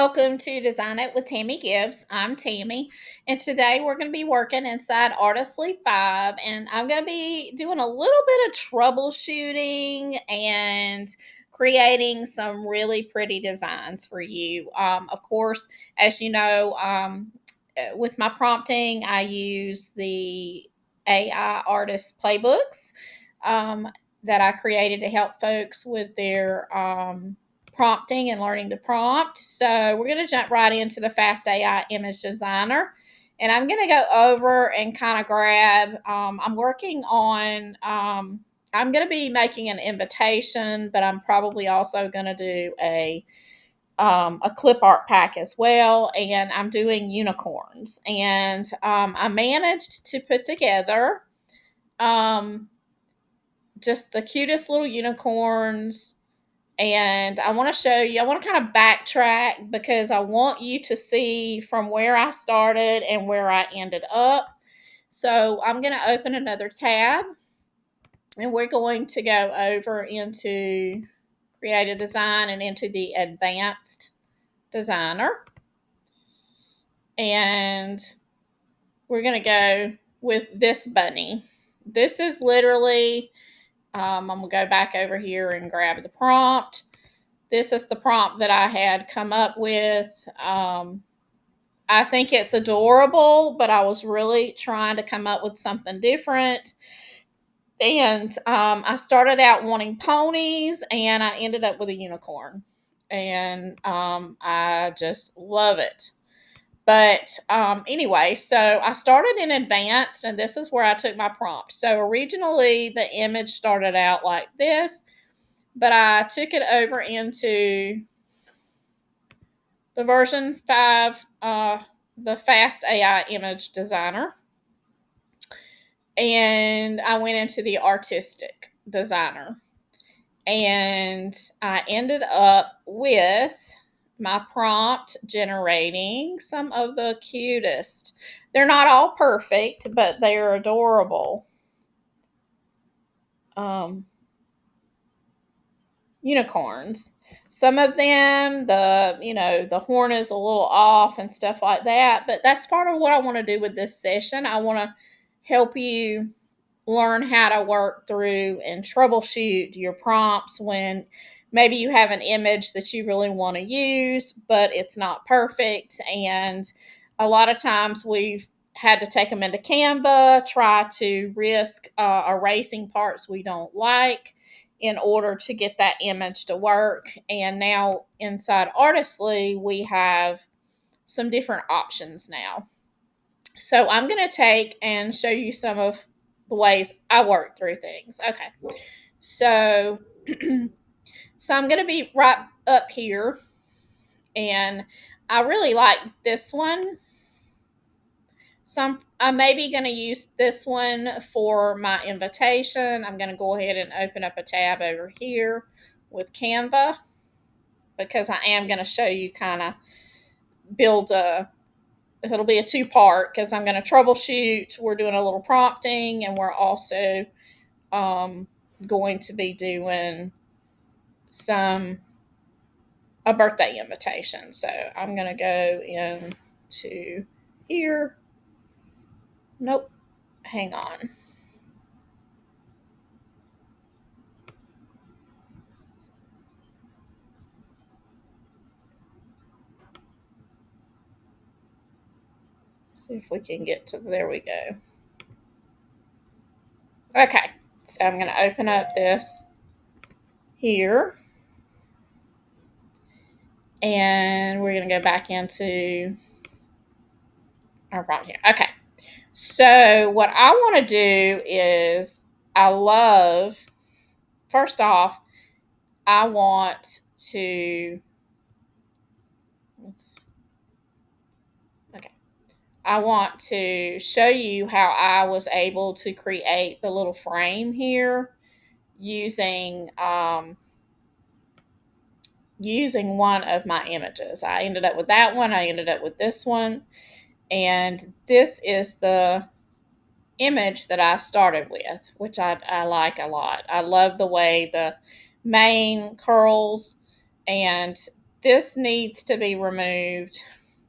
Welcome to Design It with Tammy Gibbs. I'm Tammy, and today we're going to be working inside Artistly 5, and I'm going to be doing a little bit of troubleshooting and creating some really pretty designs for you. Of course, as you know, with my prompting, I use the AI artist Playbooks um, that I created to help folks with their prompting and learning to prompt. So we're going to jump right into the Fast AI Image Designer. And I'm going to go over and kind of grab, I'm working on, I'm going to be making an invitation, but I'm probably also going to do a clip art pack as well. And I'm doing unicorns. And I managed to put together um, just the cutest little unicorns, and I want to show you, I want to kind of backtrack because I want you to see from where I started and where I ended up. So I'm going to open another tab, and we're going to go over into Create a Design and into the Advanced Designer. And we're going to go with this bunny. This is literally, I'm going to go back over here and grab the prompt. This is the prompt that I had come up with. I think it's adorable, but I was really trying to come up with something different. And I started out wanting ponies, and I ended up with a unicorn. And I just love it. But anyway, so I started in advanced, and this is where I took my prompt. So originally, the image started out like this, but I took it over into the version 5, the Fast AI Image Designer. And I went into the Artistic Designer. And I ended up with my prompt generating some of the cutest. They're not all perfect, but they're adorable. Unicorns. Some of them, the horn is a little off and stuff like that, but that's part of what I want to do with this session. I want to help you learn how to work through and troubleshoot your prompts when maybe you have an image that you really want to use, but it's not perfect. And a lot of times we've had to take them into Canva, try to risk erasing parts we don't like in order to get that image to work. And now inside Artistly, we have some different options now. So I'm going to take and show you some of the ways I work through things. Okay. So, so I'm going to be right up here, and I really like this one. So I'm maybe going to use this one for my invitation. I'm going to go ahead and open up a tab over here with Canva, because I am going to show you kind of build it'll be a two-part, because I'm going to troubleshoot. We're doing a little prompting, and we're also going to be doing a birthday invitation. So I'm going to go into here. Nope. Hang on. See if we can get to, there we go. Okay. So I'm going to open up this here. And we're going to go back into our prompt here. Okay. So what I want to do is, first off, I want to, I want to show you how I was able to create the little frame here using one of my images. I ended up with that one. I ended up with this one. And this is the image that I started with, which I like a lot. I love the way the mane curls, and this needs to be removed.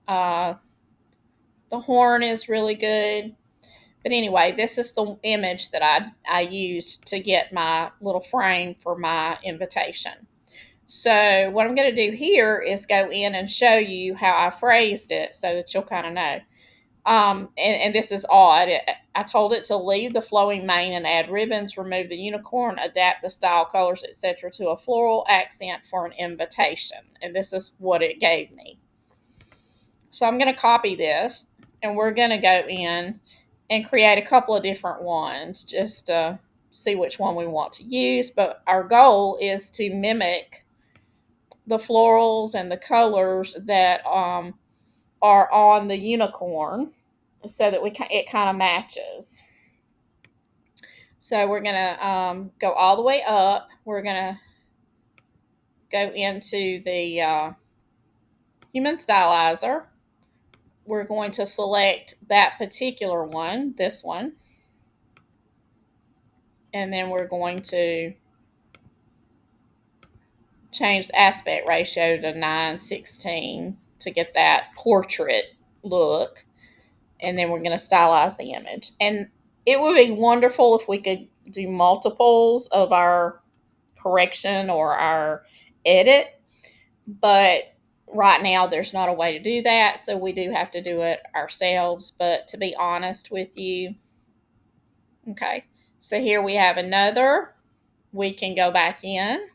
Uh, the horn is really good. But anyway, this is the image that I used to get my little frame for my invitation. So what I'm going to do here is go in and show you how I phrased it so that you'll kind of know. And this is odd. I told it to leave the flowing mane and add ribbons, remove the unicorn, adapt the style, colors, etc. to a floral accent for an invitation. And this is what it gave me. So I'm going to copy this, and we're going to go in and create a couple of different ones just to see which one we want to use. But our goal is to mimic the florals and the colors that are on the unicorn, so that it kind of matches. So we're going to go all the way up. We're going to go into the human stylizer. We're going to select that particular one, this one. And then we're going to change the aspect ratio to 9:16 to get that portrait look. And then we're going to stylize the image. And it would be wonderful if we could do multiples of our correction or our edit, but right now there's not a way to do that, so we do have to do it ourselves. But to be honest with you, okay, so here we have another. We can go back in.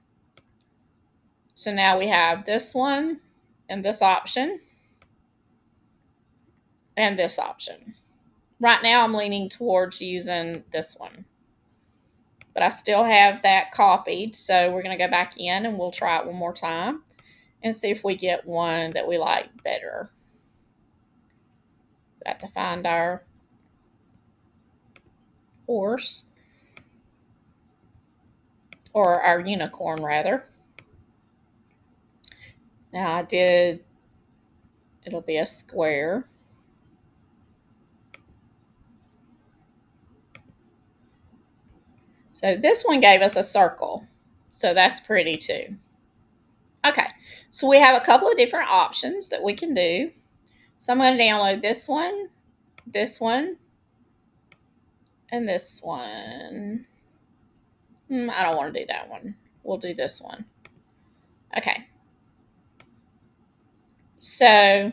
So now we have this one and this option and this option. Right now I'm leaning towards using this one, but I still have that copied. So we're going to go back in and we'll try it one more time and see if we get one that we like better. Got to find our horse, or our unicorn rather. Now it'll be a square. So this one gave us a circle. So that's pretty too. Okay, so we have a couple of different options that we can do. So I'm going to download this one, and this one. I don't want to do that one. We'll do this one. Okay. So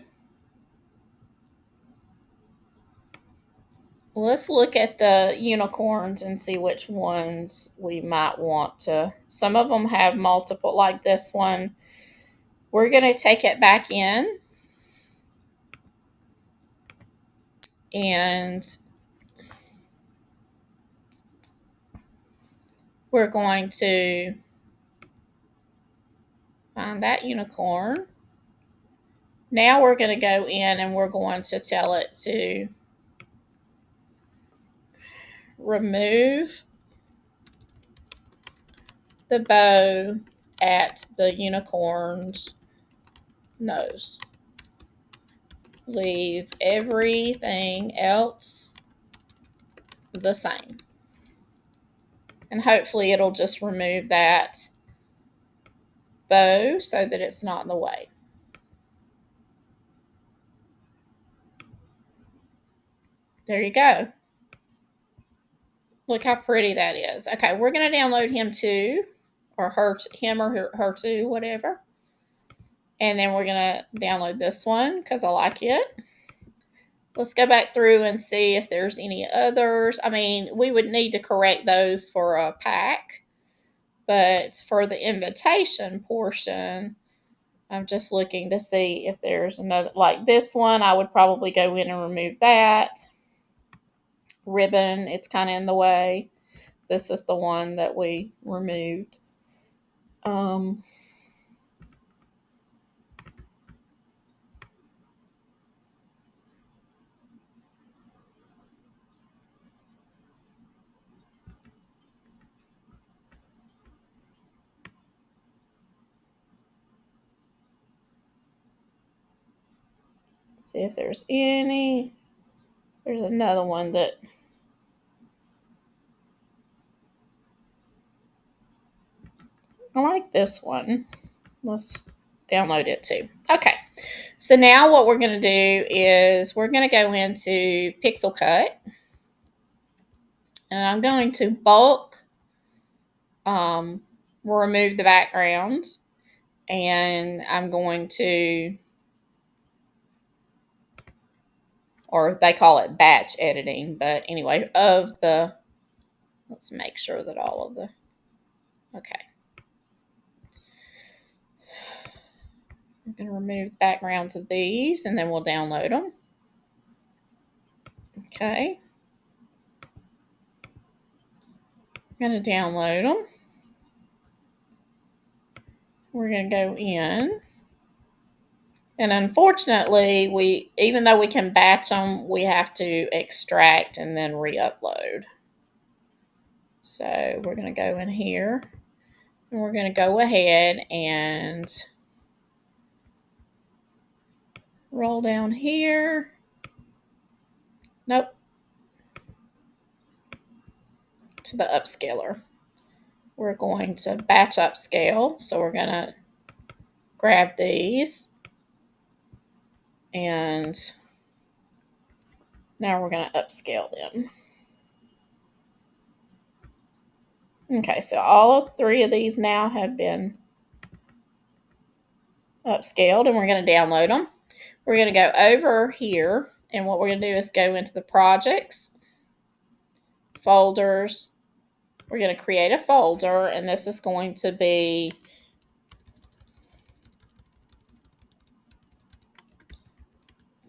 let's look at the unicorns and see which ones we might want to. Some of them have multiple, like this one. We're going to take it back in and we're going to find that unicorn. Now we're going to go in and we're going to tell it to remove the bow at the unicorn's nose. Leave everything else the same. And hopefully it'll just remove that bow so that it's not in the way. There you go. Look how pretty that is. Okay, we're going to download him too, or him or her too, whatever. And then we're going to download this one because I like it. Let's go back through and see if there's any others. I mean, we would need to correct those for a pack, but for the invitation portion, I'm just looking to see if there's another, like this one, I would probably go in and remove that ribbon. It's kind of in the way. This is the one that we removed. See if there's any. There's another one that I like this one. download it too. Okay, so now what we're going to do is we're going to go into Pixel Cut, and I'm going to bulk remove the backgrounds, and I'm going to, or they call it batch editing, but anyway, let's make sure that all of the, okay. I'm going to remove the backgrounds of these, and then we'll download them. Okay. I'm going to download them. We're going to go in. And unfortunately, even though we can batch them, we have to extract and then re-upload. So we're going to go in here, and we're going to go ahead and roll down here. Nope. To the upscaler. We're going to batch upscale. So we're going to grab these, and now we're going to upscale them. Okay, so all three of these now have been upscaled, and we're going to download them. We're going to go over here, and what we're going to do is go into the projects, folders. We're going to create a folder, and this is going to be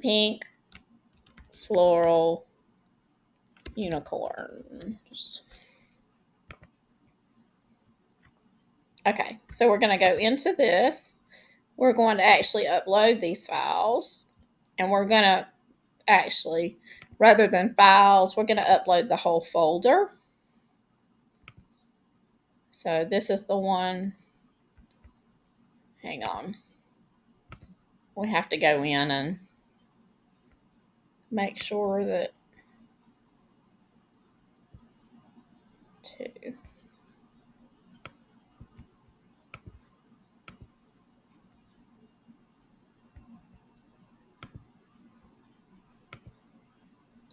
pink floral unicorns. Okay, so we're going to go into this. We're going to actually upload these files, and we're going to actually, rather than files, we're going to upload the whole folder. So this is the one. Hang on. We have to go in and make sure that two.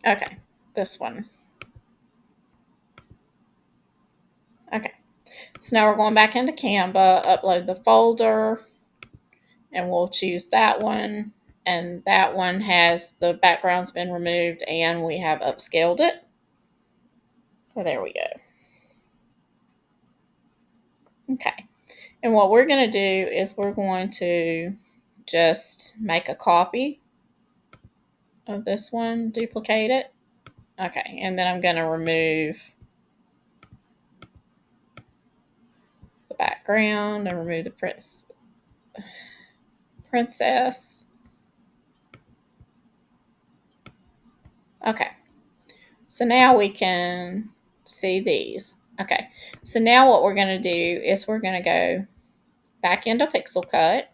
Okay, this one. Okay, so now we're going back into Canva, upload the folder, and we'll choose that one. And that one has the background's been removed, and we have upscaled it. So there we go. Okay, and what we're going to do is we're going to just make a copy of this one, duplicate it. Okay, and then I'm going to remove the background and remove the princess. Okay, so now we can see these. Okay, so now what we're going to do is we're going to go back into Pixel Cut,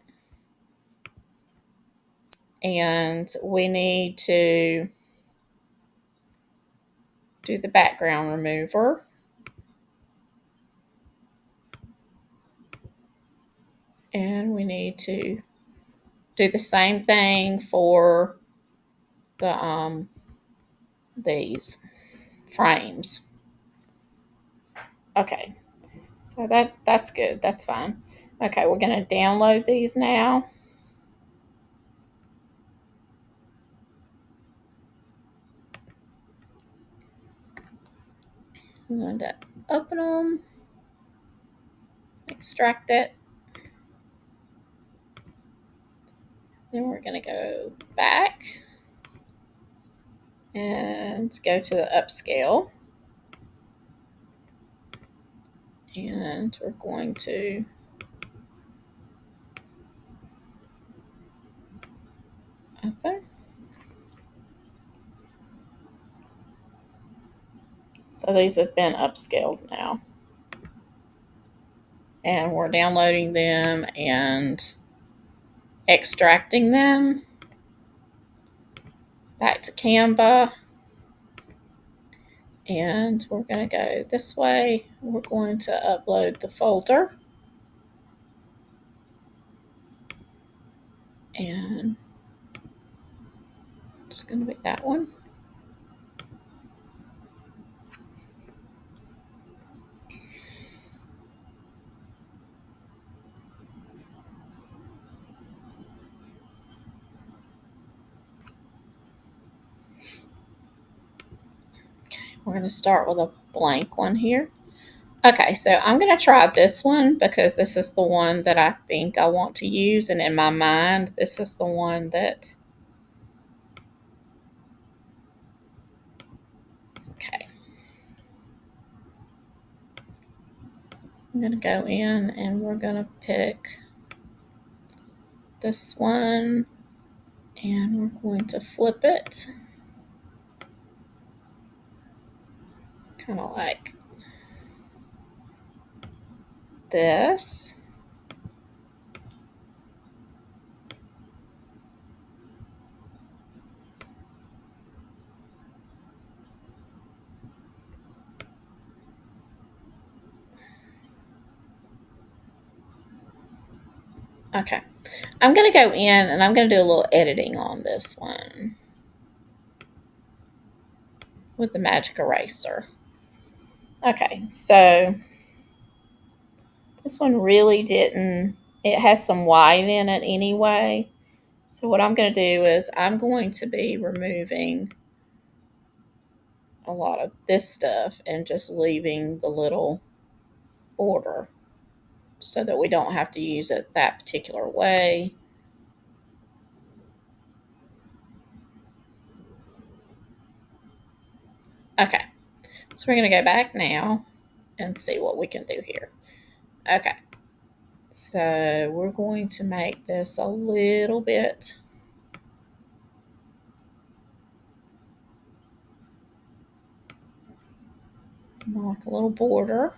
and we need to do the background remover. And we need to do the same thing for the these frames. Okay, so that's good. That's fine. Okay, we're going to download these now. I'm going to open them, extract it. Then we're going to go back and go to the upscale. And we're going to open. So these have been upscaled now. And we're downloading them and extracting them back to Canva. And we're going to go this way. We're going to upload the folder. And it's going to be that one. We're going to start with a blank one here. Okay, so I'm going to try this one because this is the one that I think I want to use. And in my mind, this is the one that, okay. I'm going to go in and we're going to pick this one and we're going to flip it. Kind of like this. Okay. I'm going to go in and I'm going to do a little editing on this one with the magic eraser. Okay, so this one really didn't, it has some white in it anyway. So what I'm going to do is I'm going to be removing a lot of this stuff and just leaving the little border so that we don't have to use it that particular way. Okay, so we're going to go back now and see what we can do here. Okay, so we're going to make this a little bit more like a little border.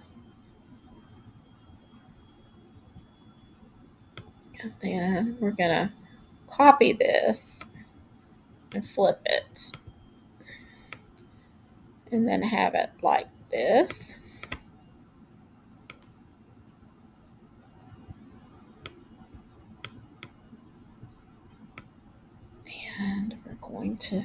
And then we're going to copy this and flip it. And then have it like this. And we're going to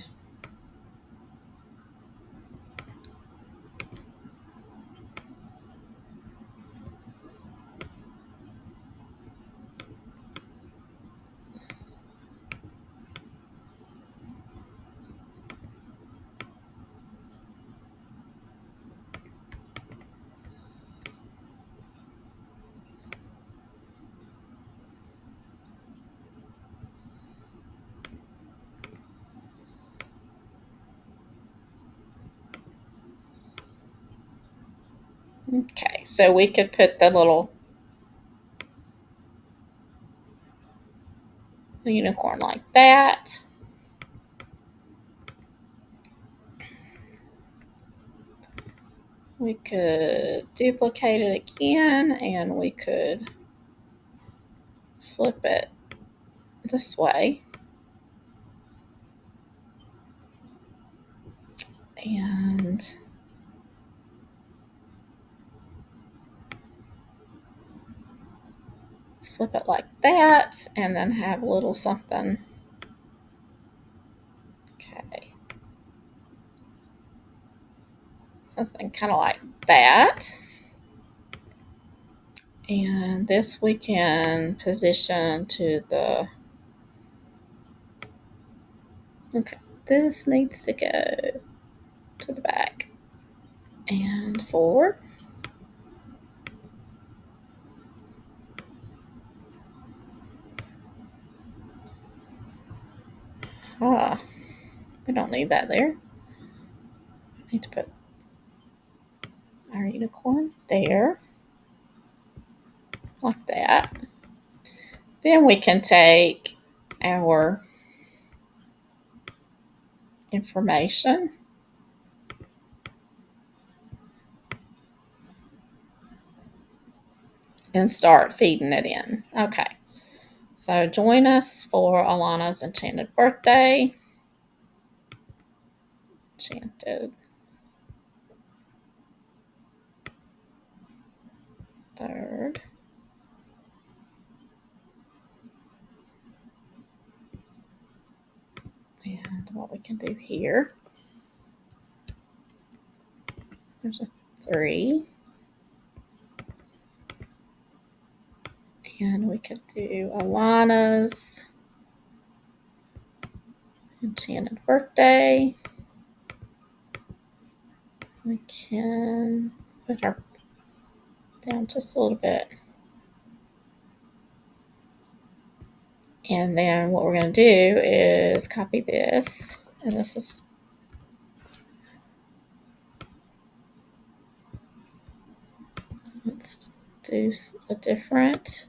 okay, so we could put the little unicorn like that. We could duplicate it again and we could flip it this way. And flip it like that and then have a little something. Okay. Something kind of like that. And this we can position to the, okay, this needs to go to the back and forward. Ah, we don't need that there. I need to put our unicorn there, like that. Then we can take our information and start feeding it in. Okay, so join us for Alana's Enchanted Birthday. Enchanted third. what we can do here, there's a 3. And we could do Alana's enchanted birthday. We can put our down just a little bit. And then what we're going to do is copy this. And this is, let's do a different.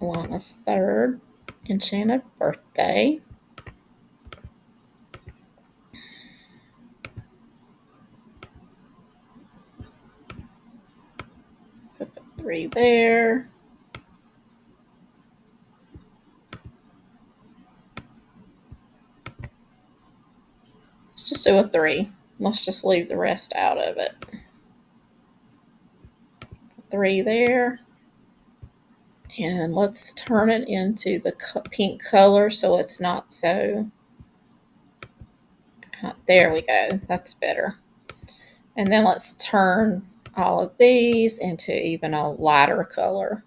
Alana's 3rd enchanted birthday. Put the 3 there. Let's just do a 3. Let's just leave the rest out of it. 3 there. And let's turn it into the pink color so it's not so, there we go, that's better. And then let's turn all of these into even a lighter color.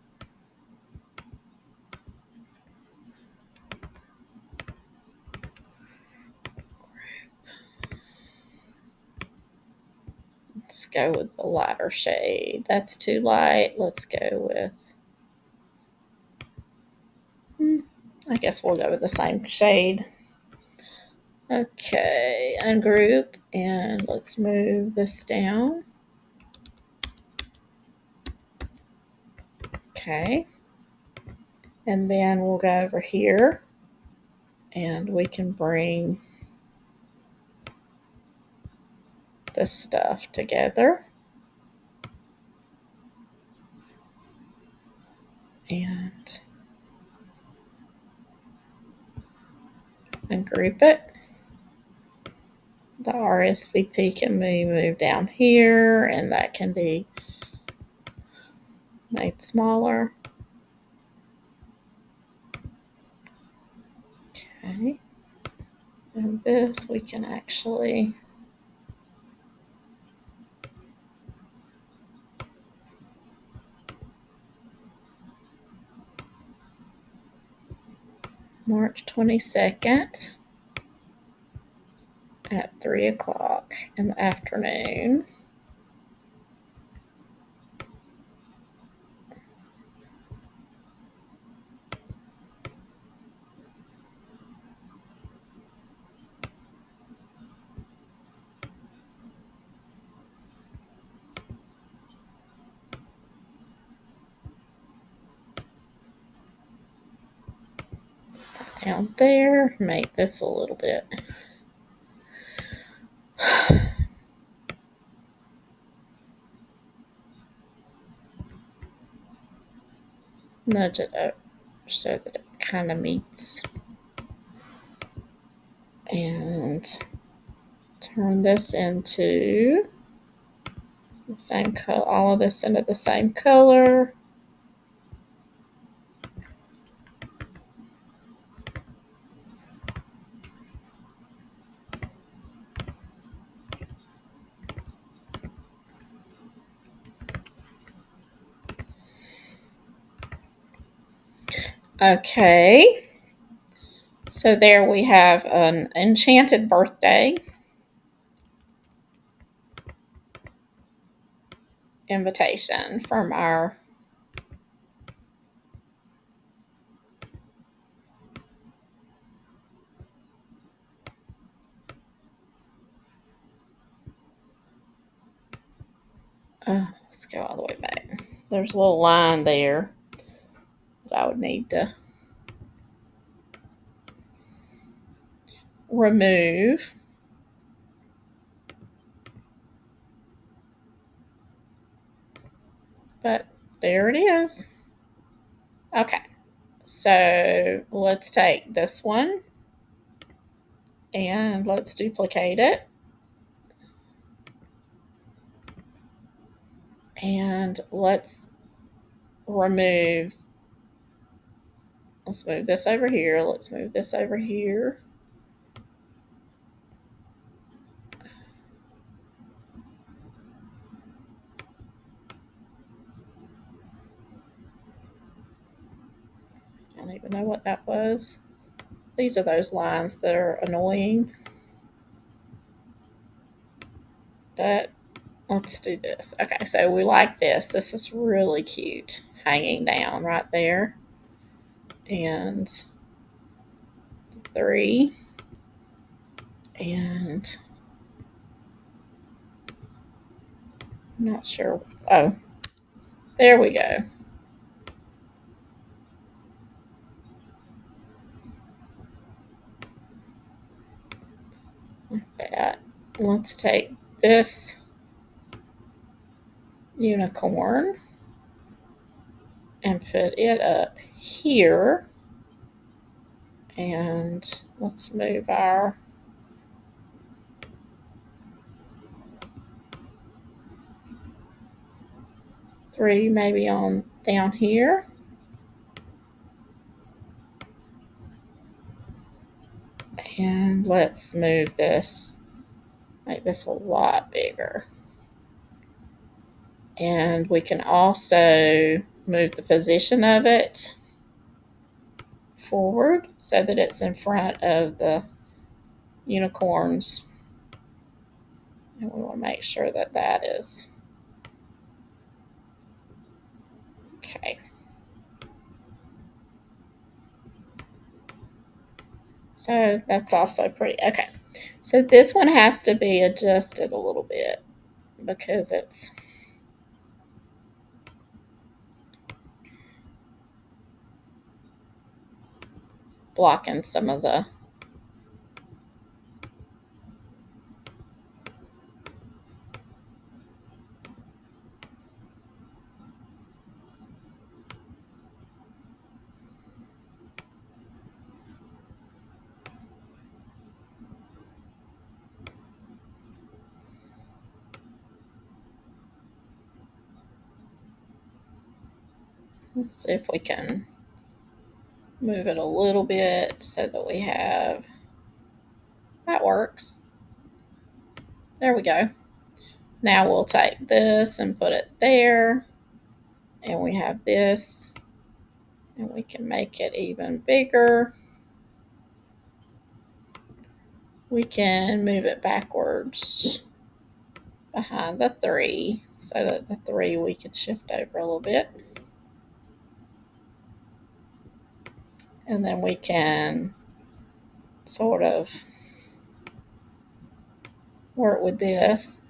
Let's go with the lighter shade. That's too light. Let's go with, I guess we'll go with the same shade. Okay, ungroup, and let's move this down. Okay, and then we'll go over here and we can bring this stuff together. And group it. The RSVP can be moved down here, and that can be made smaller. Okay. And this we can actually March 22nd at 3 o'clock in the afternoon. Down there, make this a little bit nudge it up so that it kind of meets, and turn this into the same color, all of this into the same color. Okay, so there we have an enchanted birthday invitation from our let's go all the way back. There's a little line there that I would need to remove. But there it is. Okay, so let's take this one and let's duplicate it. And let's remove, let's move this over here. Let's move this over here. I don't even know what that was. These are those lines that are annoying. But let's do this. Okay, so we like this. This is really cute, hanging down right there. And 3. And I'm not sure. Oh, there we go. Like that. Let's take this unicorn and put it up here. And let's move our 3 maybe on down here. And let's move this, make this a lot bigger. And we can also move the position of it forward so that it's in front of the unicorns. And we want to make sure that that is okay. So that's also pretty okay. So this one has to be adjusted a little bit because it's blocking some of the let's see if we can move it a little bit so that we have that works. There we go. Now we'll take this and put it there. And we have this. And we can make it even bigger. We can move it backwards behind the 3 so that the 3 we can shift over a little bit. And then we can sort of work with this.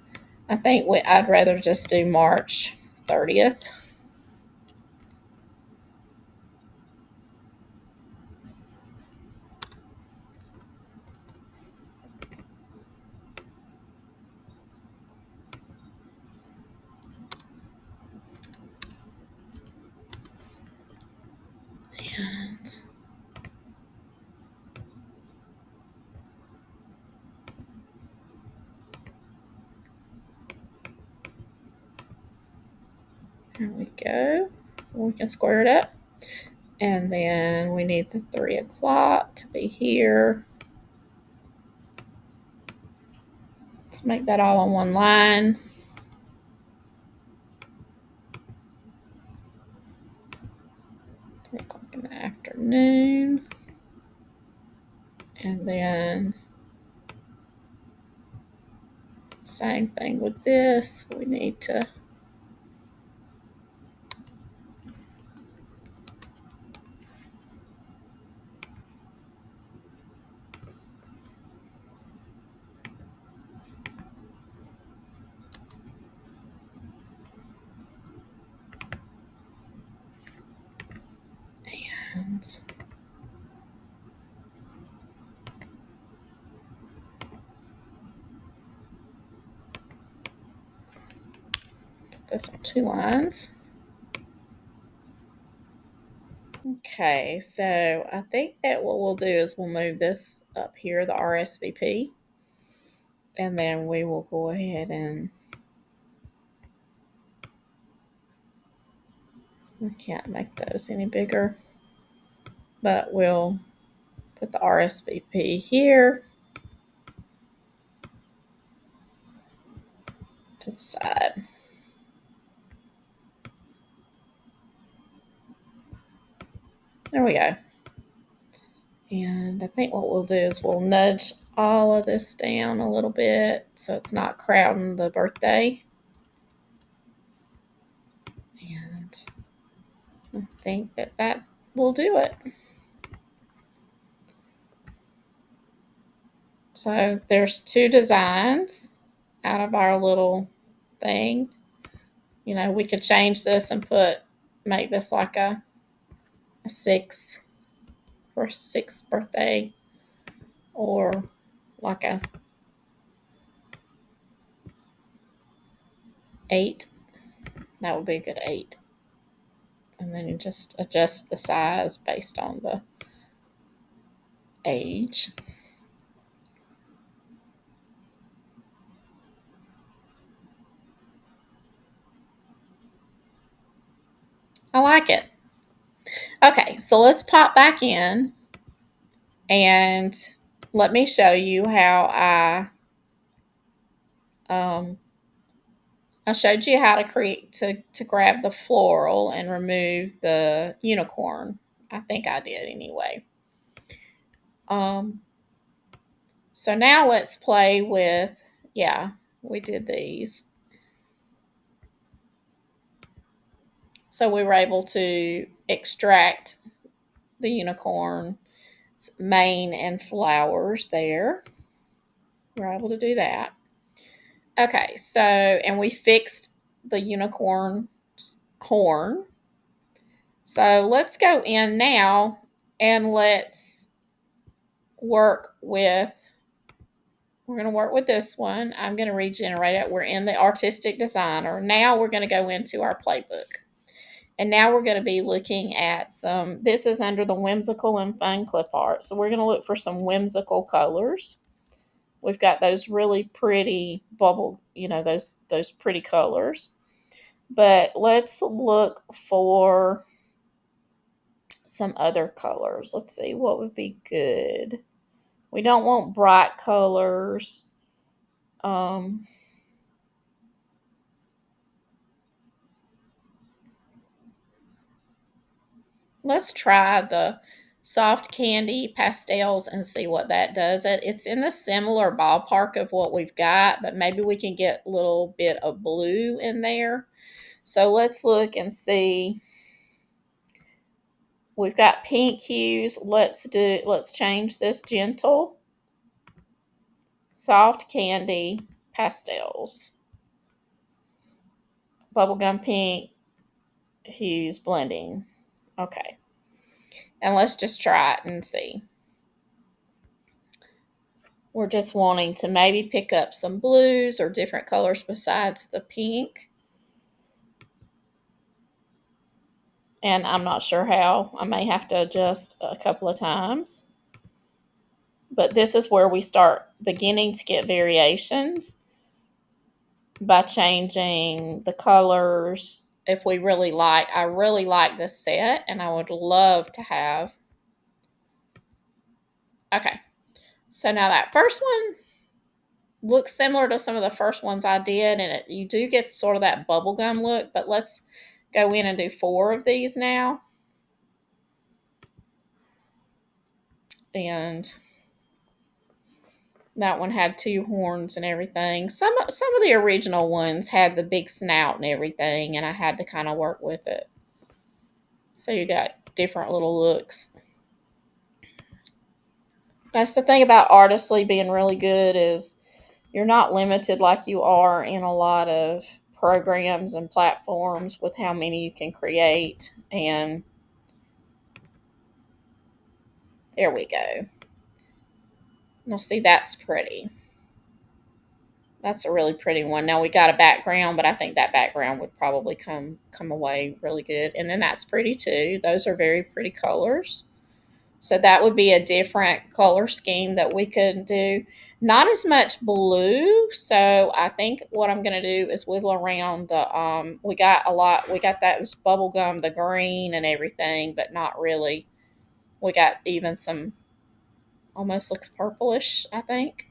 I think I'd rather just do March 30th. And there we go. We can square it up. And then we need the 3 o'clock to be here. Let's make that all on one line. 3 o'clock in the afternoon. And then same thing with this. We need to and put this on 2 lines. Okay, so I think that what we'll do is we'll move this up here, the RSVP, and then we will go ahead and I can't make those any bigger, but we'll put the RSVP here to the side. There we go. And I think what we'll do is we'll nudge all of this down a little bit so it's not crowding the birthday. And I think that will do it. So there's 2 designs out of our little thing. You know, we could change this and make this like a 6 for 6th birthday, or like a 8. That would be a good 8. And then you just adjust the size based on the age. I like it. Okay, so let's pop back in and let me show you how I showed you how to create to grab the floral and remove the unicorn. I think I did anyway. So now let's play with, yeah, we did these. So we were able to extract the unicorn's mane and flowers there. We're able to do that. Okay, so, and we fixed the unicorn's horn. So let's go in now and let's work with, we're going to work with this one. I'm going to regenerate it. We're in the Artistic Designer. Now we're going to go into our Playbook. And now we're going to be looking at some, this is under the Whimsical and Fun Clip Art. So we're going to look for some whimsical colors. We've got those really pretty bubble, those pretty colors. But let's look for some other colors. Let's see what would be good. We don't want bright colors. Let's try the soft candy pastels and see what that does. It's in the similar ballpark of what we've got, but maybe we can get a little bit of blue in there. So let's look and see. We've got pink hues. Let's change this gentle soft candy pastels. Bubblegum pink hues blending. Okay. And let's just try it and see. We're just wanting to maybe pick up some blues or different colors besides the pink. And I'm not sure how. I may have to adjust a couple of times. But this is where we start beginning to get variations by changing the colors. If we really like, I really like this set and I would love to have. Okay. So now that first one looks similar to some of the first ones I did, and you do get sort of that bubblegum look, but let's go in and do 4 of these now. And that one had 2 horns and everything. Some of the original ones had the big snout and everything, and I had to kind of work with it. So you got different little looks. That's the thing about Artistly being really good, is you're not limited like you are in a lot of programs and platforms with how many you can create. And there we go. Now see, that's pretty. That's a really pretty one. Now we got a background, but I think that background would probably come away really good. And then that's pretty too. Those are very pretty colors. So that would be a different color scheme that we could do. Not as much blue. So I think what I'm going to do is wiggle around the, we got a lot, we got that was bubble gum, the green and everything, but not really. We got even some, almost looks purplish, I think.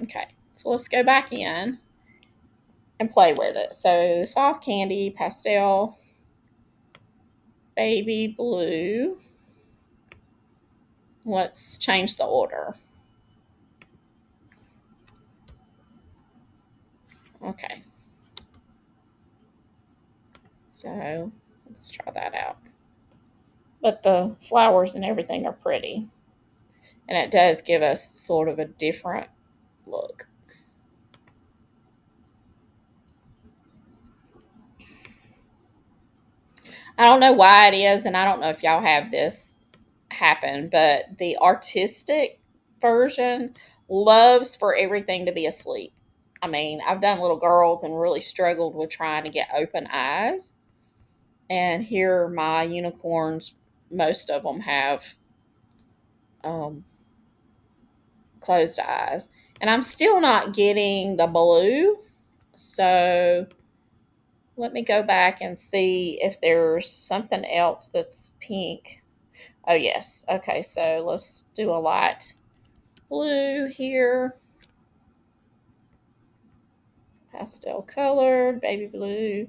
Okay. So let's go back in and play with it. So soft candy, pastel, baby blue. Let's change the order. Okay. So let's try that out. But the flowers and everything are pretty. And it does give us sort of a different look. I don't know why it is, and I don't know if y'all have this happen, but the artistic version loves for everything to be asleep. I mean, I've done little girls and really struggled with trying to get open eyes. And here, my unicorns, most of them have um, closed eyes. And I'm still not getting the blue. So let me go back and see if there's something else that's pink. Oh, yes. Okay, so let's do a light blue here. Pastel colored, baby blue.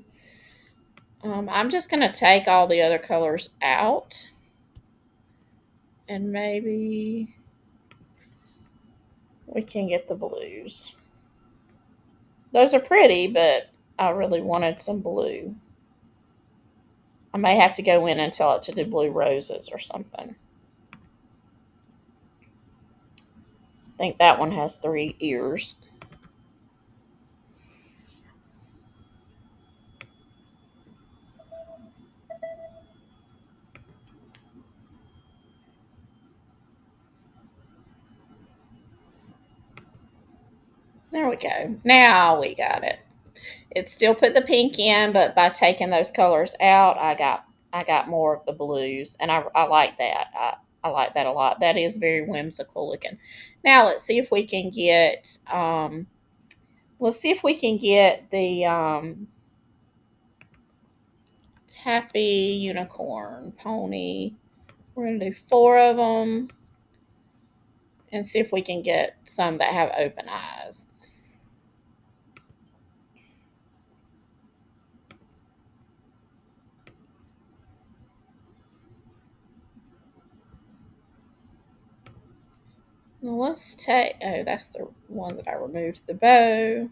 I'm just going to take all the other colors out. And maybe we can get the blues. Those are pretty, but I really wanted some blue. I may have to go in and tell it to do blue roses or something. I think that one has 3 ears. There we go. Now we got it. It still put the pink in, but by taking those colors out, I got more of the blues, and I like that. I like that a lot. That is very whimsical looking. Now let's see if we can get the happy unicorn pony. We're gonna do 4 of them and see if we can get some that have open eyes. Now let's take, oh, that's the one that I removed the bow.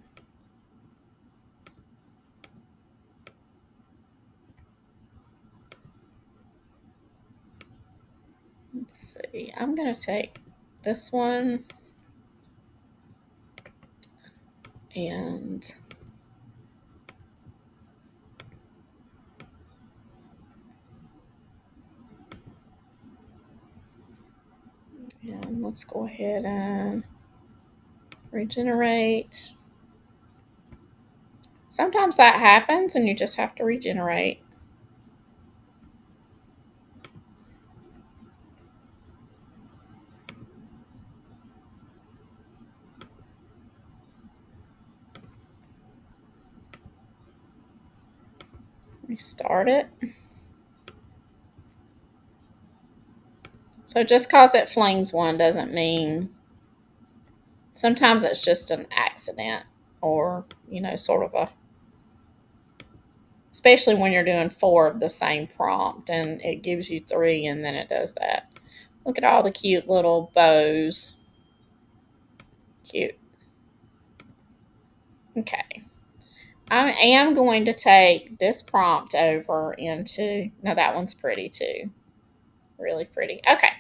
Let's see, I'm going to take this one and let's go ahead and regenerate. Sometimes that happens and you just have to regenerate. Restart it. So just because it flings one doesn't mean, sometimes it's just an accident or, sort of a, especially when you're doing 4 of the same prompt and it gives you 3 and then it does that. Look at all the cute little bows. Cute. Okay. I am going to take this prompt over into, no, that one's pretty too. Really pretty. Okay.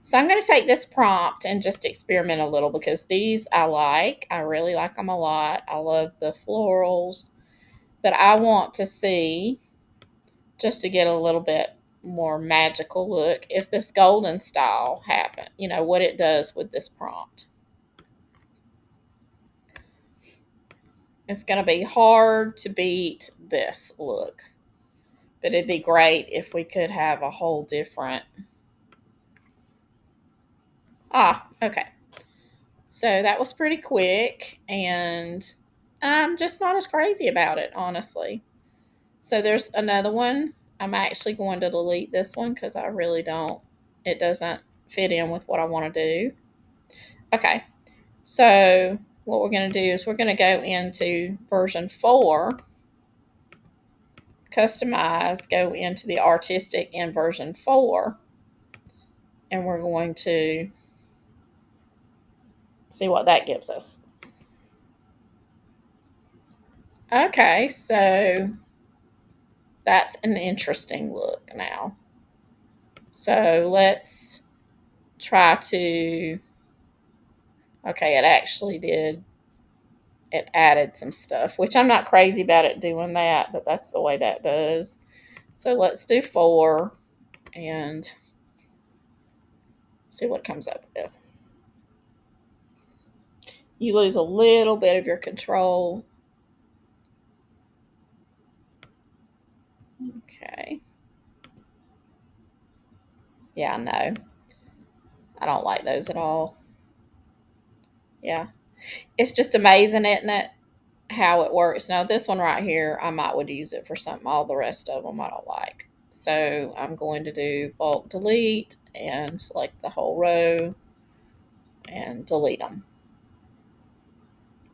So I'm going to take this prompt and just experiment a little because these I like. I really like them a lot. I love the florals. But I want to see, just to get a little bit more magical look, if this golden style happen, what it does with this prompt. It's going to be hard to beat this look, but it'd be great if we could have a whole different Okay. So that was pretty quick, and I'm just not as crazy about it, honestly. So there's another one. I'm actually going to delete this one because I really don't, it doesn't fit in with what I want to do. Okay. So what we're going to do is we're going to go into version 4, customize, go into the artistic in version 4, and we're going to see what that gives us. Okay, so that's an interesting look now. So let's try to, okay, it actually did, it added some stuff, which I'm not crazy about it doing that, but that's the way that does. So let's do 4 and see what it comes up with. You lose a little bit of your control. Okay. Yeah, I know. I don't like those at all. Yeah. It's just amazing, isn't it? How it works. Now, this one right here, I might would use it for something. All the rest of them I don't like. So I'm going to do bulk delete and select the whole row and delete them.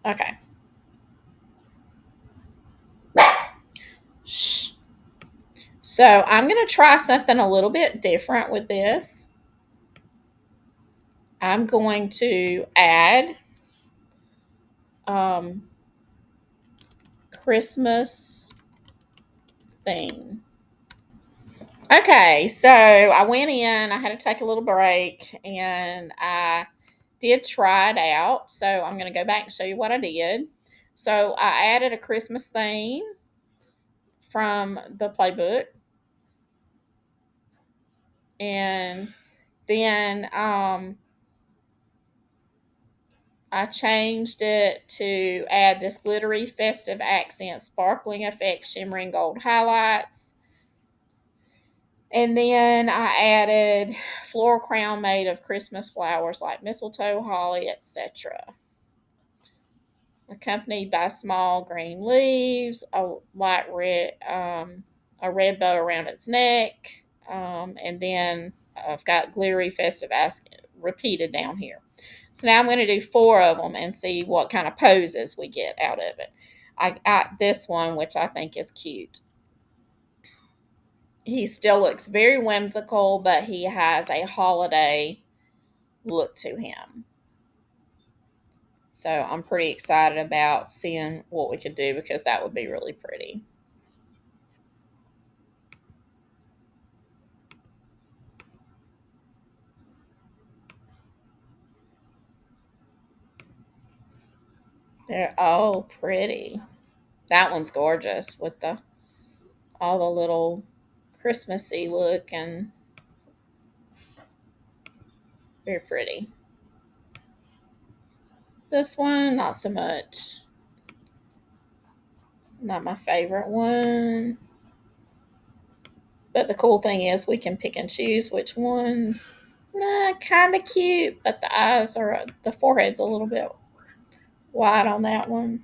Okay. So I'm going to try something a little bit different with this. I'm going to add um, Christmas theme. Okay, so I went in, I had to take a little break, and I did try it out. So I'm going to go back and show you what I did. So I added a Christmas theme from the Playbook, and then I changed it to add this glittery festive accent, sparkling effect, shimmering gold highlights. And then I added floral crown made of Christmas flowers like mistletoe, holly, etc. Accompanied by small green leaves, a light red, a red bow around its neck, and then I've got glittery festive accent repeated down here. So now I'm going to do 4 of them and see what kind of poses we get out of it. I got this one, which I think is cute. He still looks very whimsical, but he has a holiday look to him. So I'm pretty excited about seeing what we could do because that would be really pretty. They're all pretty. That one's gorgeous with the all the little Christmassy look and very pretty. This one, not so much. Not my favorite one. But the cool thing is we can pick and choose which ones. Nah, kind of cute, but the eyes are, the forehead's a little bit wide on that one.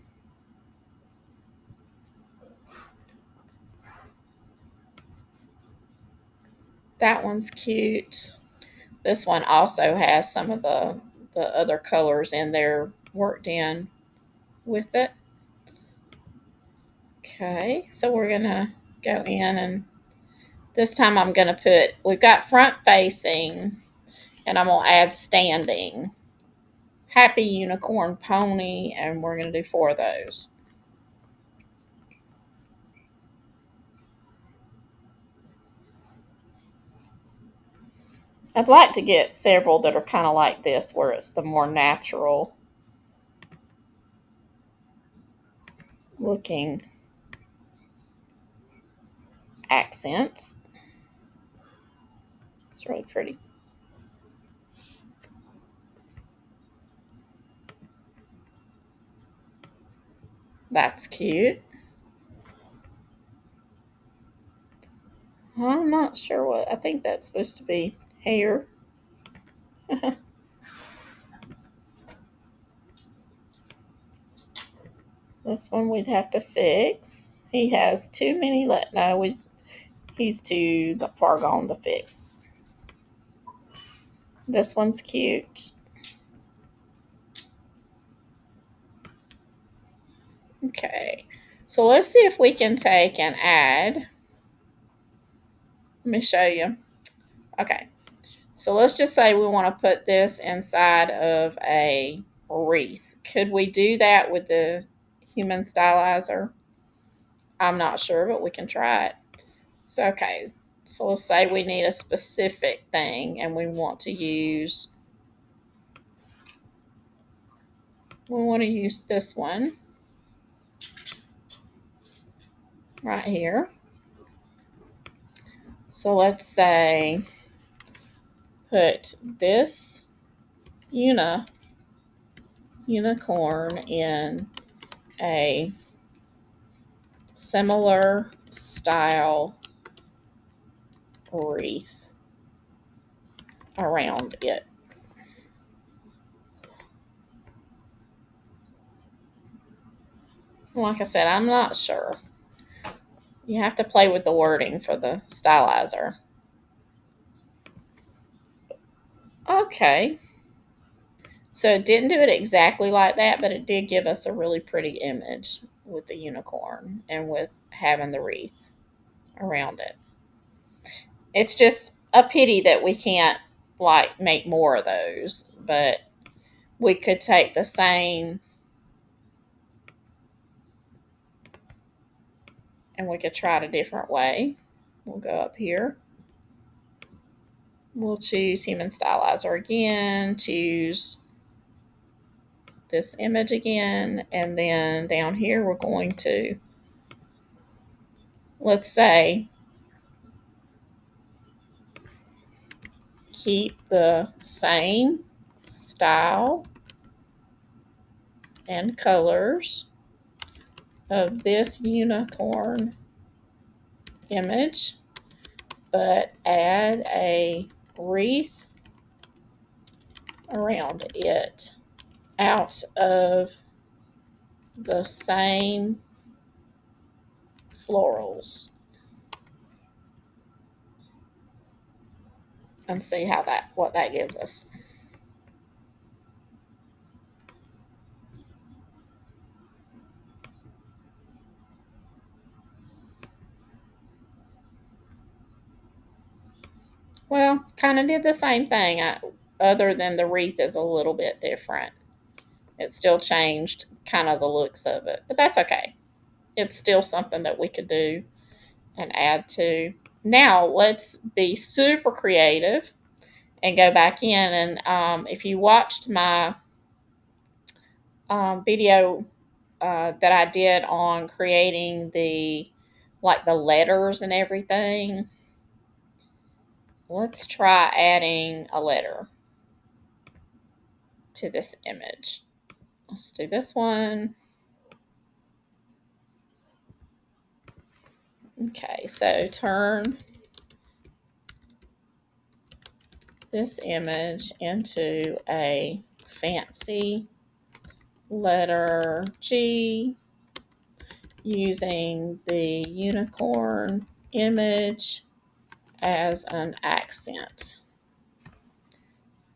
That one's cute. This one also has some of the other colors in there worked in with it. Okay, so we're gonna go in and this time I'm gonna put, we've got front facing and I'm gonna add standing. Happy unicorn pony, and we're gonna do 4 of those. I'd like to get several that are kind of like this, where it's the more natural looking accents. It's really pretty. That's cute. I'm not sure what, I think that's supposed to be hair. This one we'd have to fix. He has too many. No, he's too far gone to fix. This one's cute. Okay, so let's see if we can take and add. Let me show you. Okay, so let's just say we want to put this inside of a wreath. Could we do that with the human stylizer? I'm not sure, but we can try it. So, okay, so let's say we need a specific thing and we want to use this one right here. So let's say put this unicorn in a similar style wreath around it. Like I said, I'm not sure. You have to play with the wording for the stylizer. Okay. So it didn't do it exactly like that, but it did give us a really pretty image with the unicorn and with having the wreath around it. It's just a pity that we can't like make more of those, but we could take the same and we could try it a different way. We'll go up here. We'll choose human stylizer again, choose this image again, and then down here we're going to, let's say, keep the same style and colors of this unicorn image, but add a wreath around it out of the same florals and see what that gives us. Well, kind of did the same thing, other than the wreath is a little bit different. It still changed kind of the looks of it, but that's okay. It's still something that we could do and add to. Now, let's be super creative and go back in. And if you watched my video that I did on creating the letters and everything, let's try adding a letter to this image. Let's do this one. Okay, so turn this image into a fancy letter G using the unicorn image as an accent.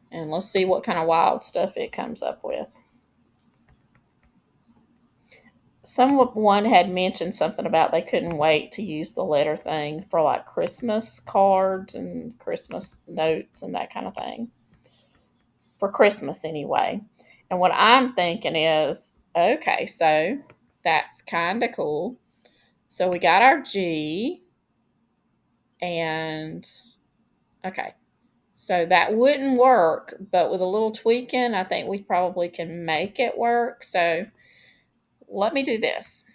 And let's see what kind of wild stuff it comes up with. Someone had mentioned something about they couldn't wait to use the letter thing for like Christmas cards and Christmas notes and that kind of thing. For Christmas, anyway. And what I'm thinking is, okay, so that's kind of cool. So we got our G, and okay, so that wouldn't work, but with a little tweaking, I think we probably can make it work. So let me do this.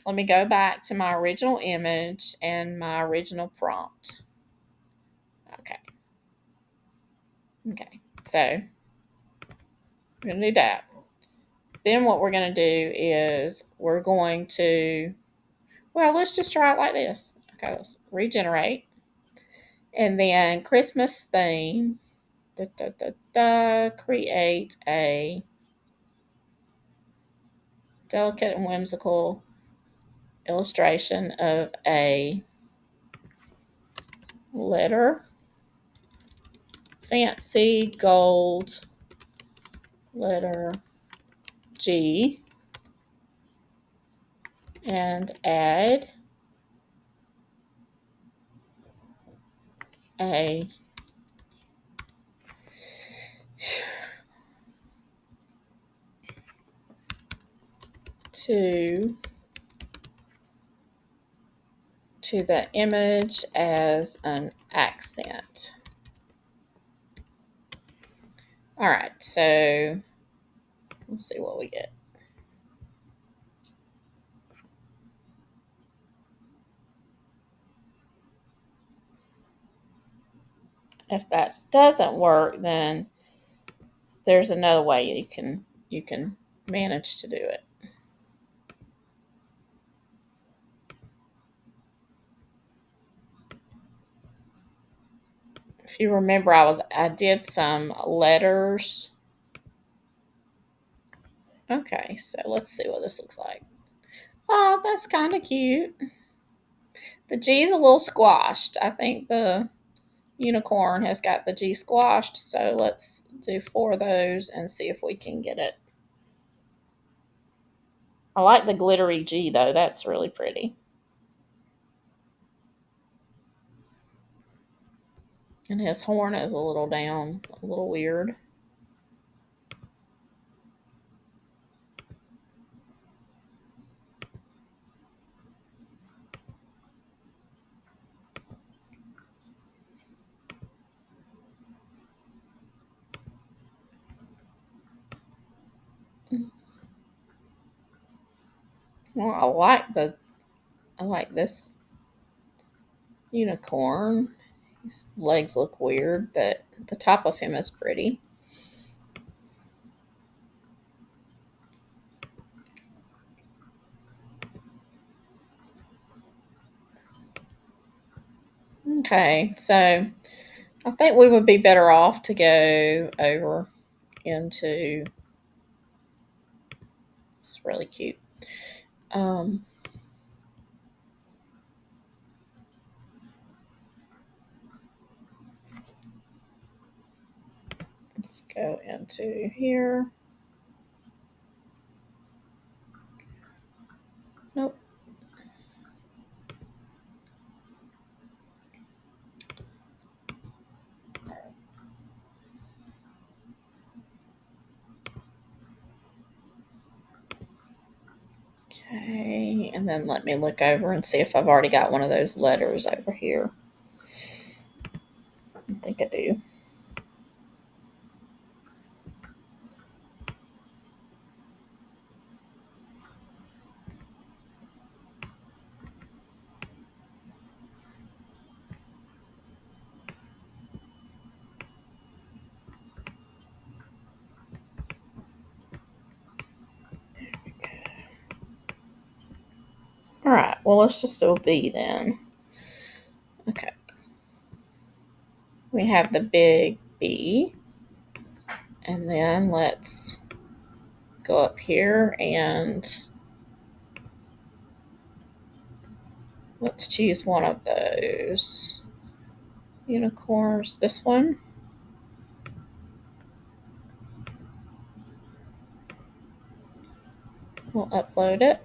Let me go back to my original image and my original prompt. Okay. Okay. So I'm going to do that. Then what we're going to do is we're going to, well, let's just try it like this. Okay, let's regenerate. And then Christmas theme, create a delicate and whimsical illustration of a letter, fancy gold letter G, and add a to the image as an accent. All right, so let's see what we get. If that doesn't work, then there's another way you can manage to do it. If you remember, I did some letters. Okay, so let's see what this looks like. Oh, that's kind of cute. The G is a little squashed. I think the unicorn has got the G squashed, so let's do 4 of those and see if we can get it. I like the glittery G though, that's really pretty. And his horn is a little down, a little weird. Well, I like this unicorn. His legs look weird, but the top of him is pretty. Okay, so I think we would be better off to go over into. It's really cute. Um, let's go into here. Nope. Okay, and then let me look over and see if I've already got one of those letters over here. I think I do. All right, well, let's just do a B then. Okay. We have the big B. And then let's go up here and let's choose one of those unicorns. This one. We'll upload it.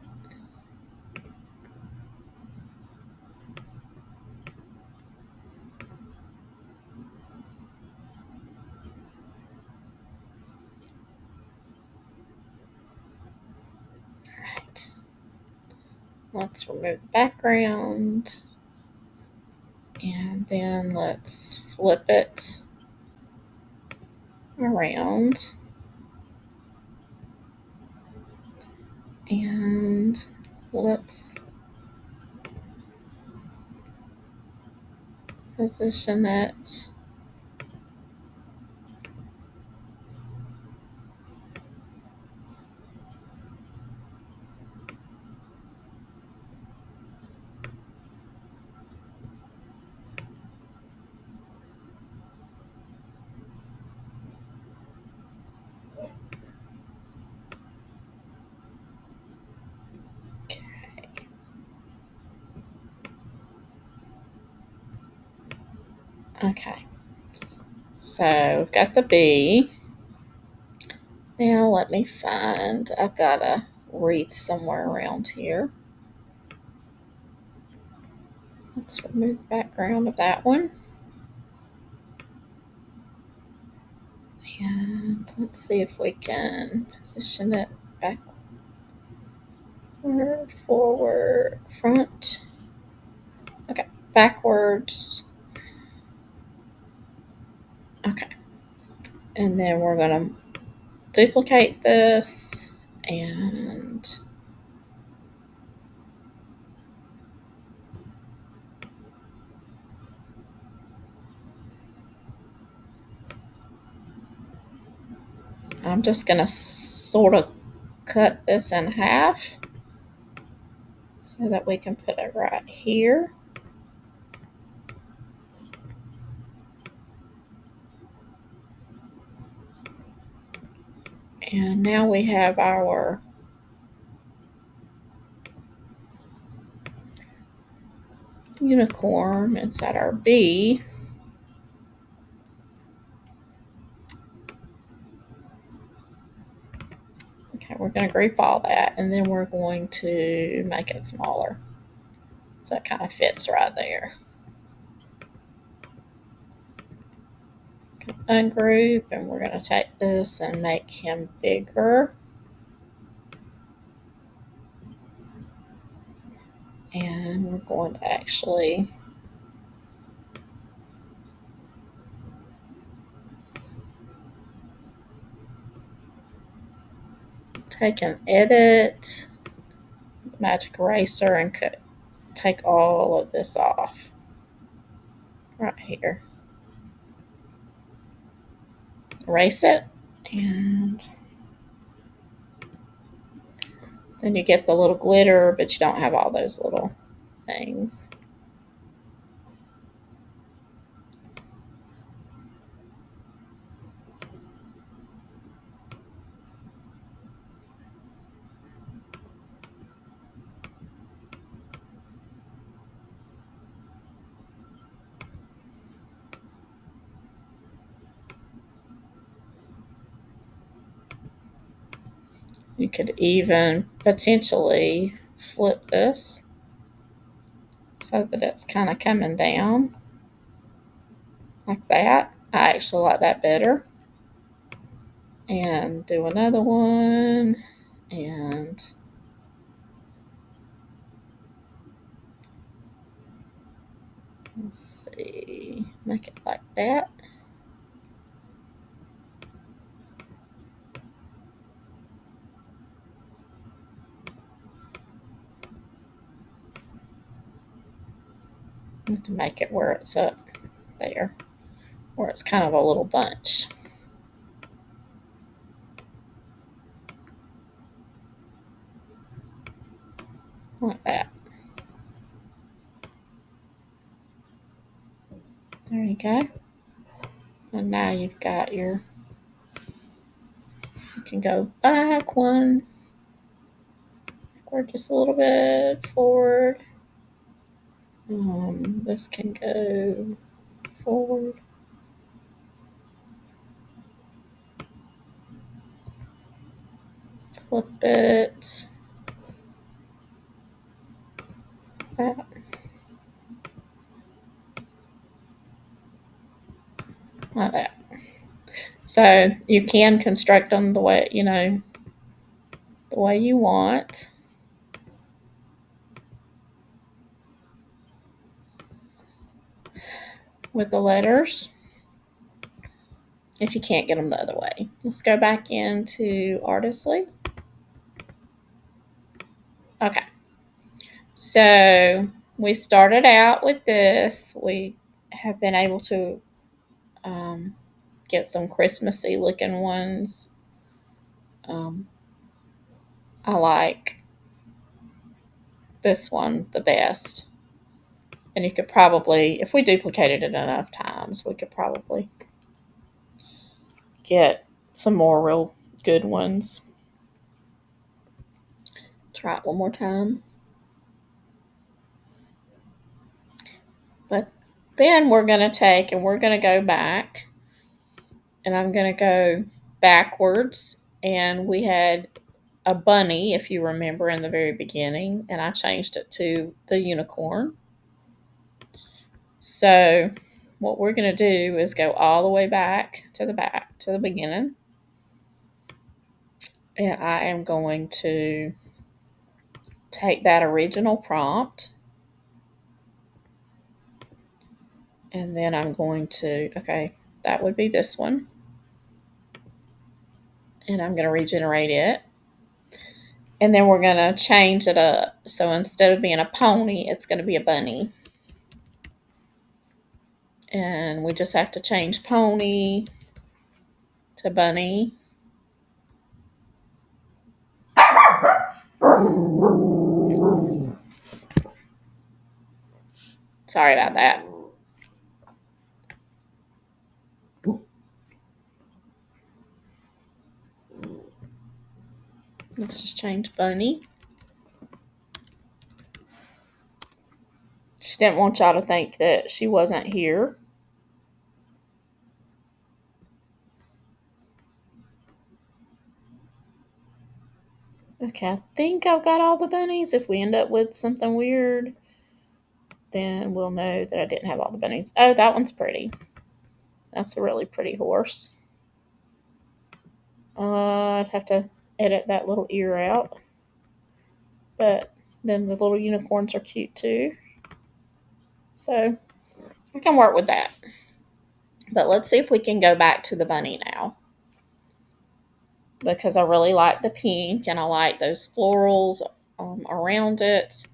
Alright. Let's remove the background. And then let's flip it around. And let's position it. Okay, so we've got the B. Now let me find, I've got a wreath somewhere around here. Let's remove the background of that one. And let's see if we can position it backward, forward, front. Okay, backwards. Okay, and then we're going to duplicate this and I'm just going to sort of cut this in half so that we can put it right here. And now we have our unicorn inside our B. Okay, we're going to group all that, and then we're going to make it smaller so it kind of fits right there. Ungroup, and we're going to take this and make him bigger. And we're going to actually take an edit, magic eraser, and take all of this off right here. Erase it, and then you get the little glitter, but you don't have all those little things. You could even potentially flip this so that it's kind of coming down like that. I actually like that better. And do another one, and let's see, make it like that. To make it where it's up there, where it's kind of a little bunch. Like that. There you go. And now you've got you can go back one, backward just a little bit, forward. This can go forward. Flip it. That. Like that. So you can construct them the way, the way you want. With the letters, if you can't get them the other way. Let's go back into Artistly. Okay. So we started out with this. We have been able to get some Christmassy looking ones. I like this one the best. And you could probably, if we duplicated it enough times, we could probably get some more real good ones. Try it one more time. But Then we're going to take and we're going to go back, and I'm going to go backwards. And we had a bunny, if you remember, in the very beginning, and I changed it to the unicorn. So what we're going to do is go all the way back to the beginning. And I am going to take that original prompt, and then I'm going to, okay, that would be this one. And I'm going to regenerate it. And then we're going to change it up. So instead of being a pony, it's going to be a bunny. And we just have to change pony to bunny. Sorry about that. Let's just change bunny. She didn't want y'all to think that she wasn't here. Okay, I think I've got all the bunnies. If we end up with something weird, then we'll know that I didn't have all the bunnies. Oh, that one's pretty. That's a really pretty horse. I'd have to edit that little ear out. But then the little unicorns are cute too. So I can work with that. But let's see if we can go back to the bunny now. Because I really like the pink and I like those florals around it.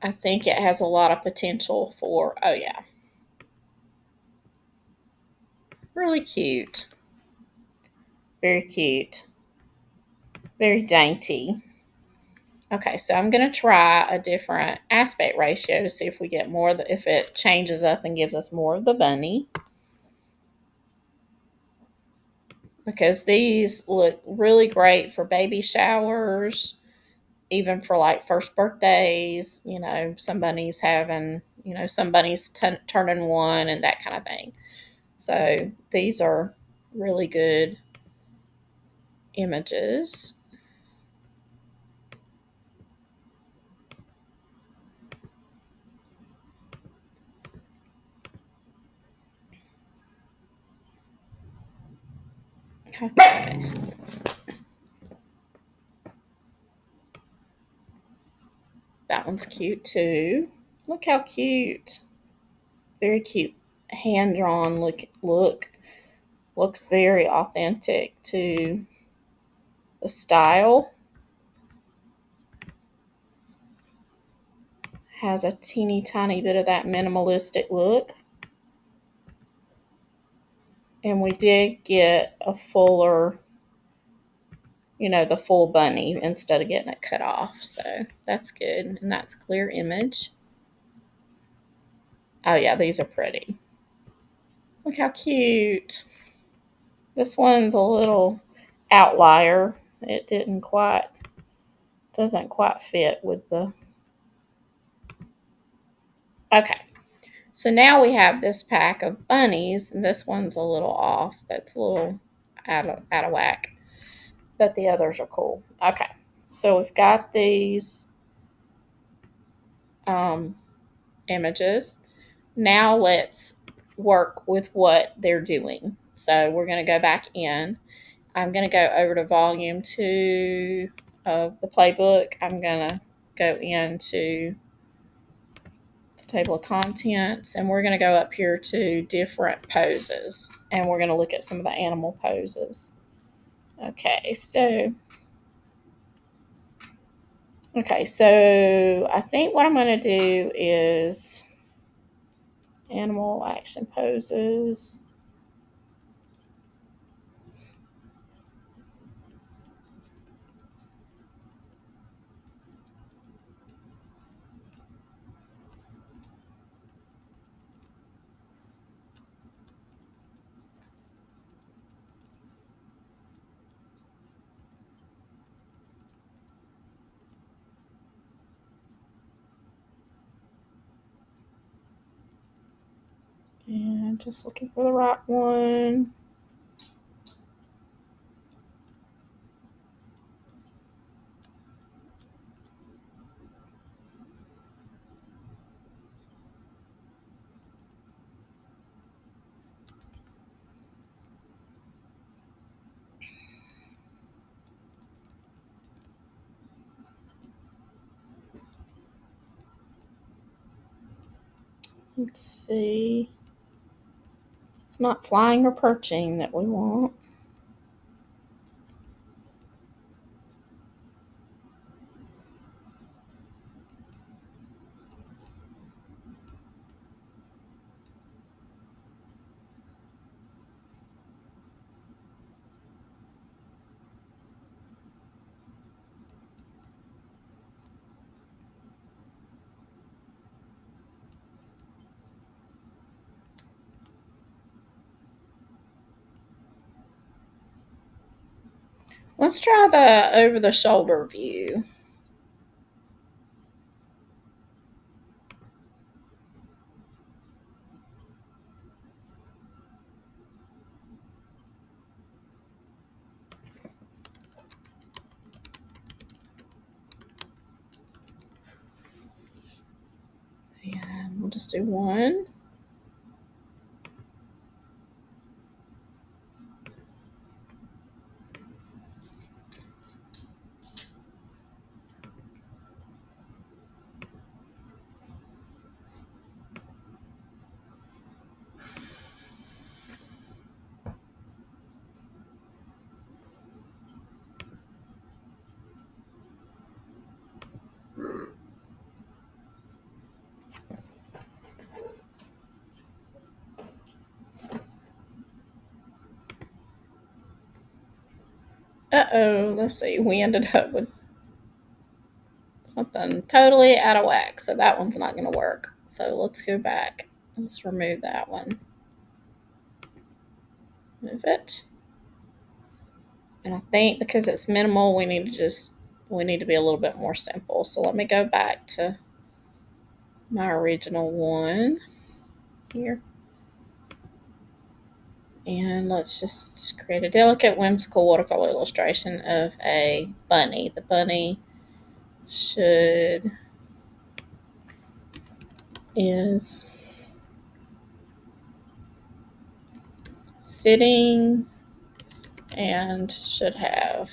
I think it has a lot of potential for, oh yeah, really cute. Very cute. Very dainty. Okay, so I'm going to try a different aspect ratio to see if we get more, if it changes up and gives us more of the bunny. Because these look really great for baby showers, even for like first birthdays, some bunnies having, some bunnies turning one and that kind of thing. So these are really good images. Okay. That one's cute too. Look how cute. Very cute. Hand drawn look. Looks very authentic to the style. Has a teeny tiny bit of that minimalistic look. And we did get a fuller, the full bunny instead of getting it cut off. So that's good. And that's a clear image. Oh yeah, these are pretty. Look how cute. This one's a little outlier. It doesn't quite fit with the. Okay. So now we have this pack of bunnies, and this one's a little off. That's a little out of whack. But the others are cool. Okay. So we've got these images. Now let's work with what they're doing. So we're going to go back in. I'm going to go over to volume 2 of the playbook. I'm going to go into the table of contents, and we're going to go up here to different poses, and we're going to look at some of the animal poses. Okay, so I think what I'm going to do is animal action poses. just looking for the right one. Let's see. It's not flying or perching that we want. Let's try the over the shoulder view. And we'll just do one. Uh-oh, let's see. We ended up with something totally out of whack, so that one's not going to work. So let's go back. Let's remove that one. Move it. And I think because it's minimal, we need to be a little bit more simple. So let me go back to my original one here. And let's just create a delicate, whimsical watercolor illustration of a bunny. The bunny is sitting and should have,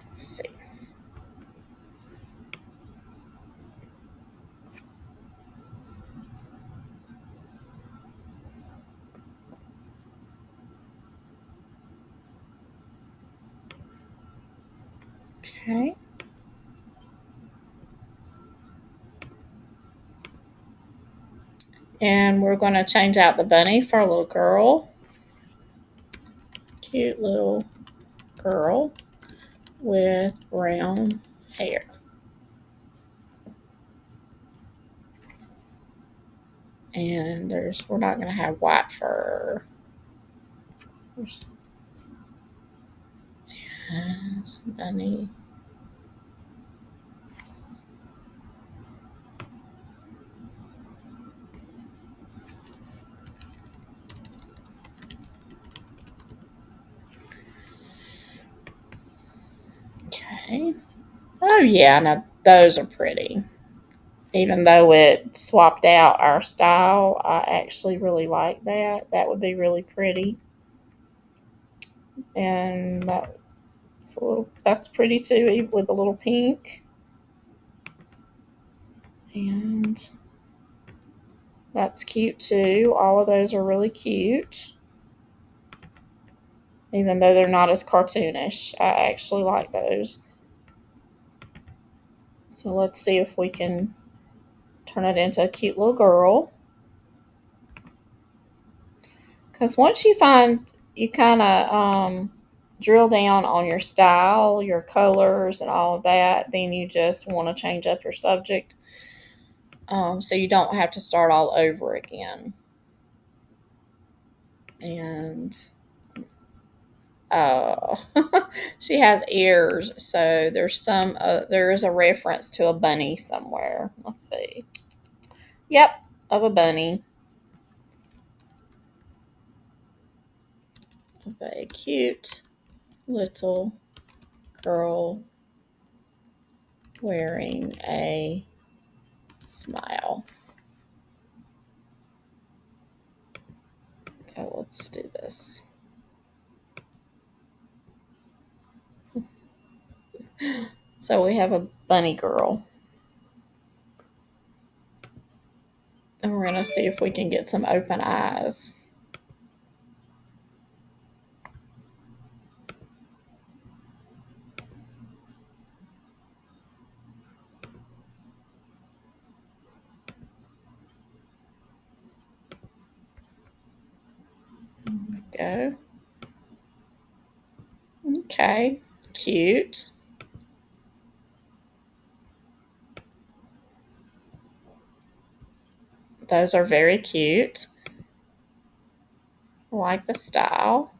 let's see. Okay. And we're going to change out the bunny for a little girl. Cute little girl with brown hair. And we're not going to have white fur. And some bunny. Okay. Oh yeah, now those are pretty. Even though it swapped out our style, I actually really like that. That would be really pretty. And that's pretty too, with a little pink. And that's cute too. All of those are really cute. Even though they're not as cartoonish, I actually like those. So let's see if we can turn it into a cute little girl. Because once you kind of drill down on your style, your colors, and all of that, then you just want to change up your subject, so you don't have to start all over again. And she has ears, so there is a reference to a bunny somewhere. Let's see. Yep, of a bunny, of a cute little girl wearing a smile. So let's do this. So we have a bunny girl. And we're going to see if we can get some open eyes. There we go. Okay, cute. Those are very cute. I like the style.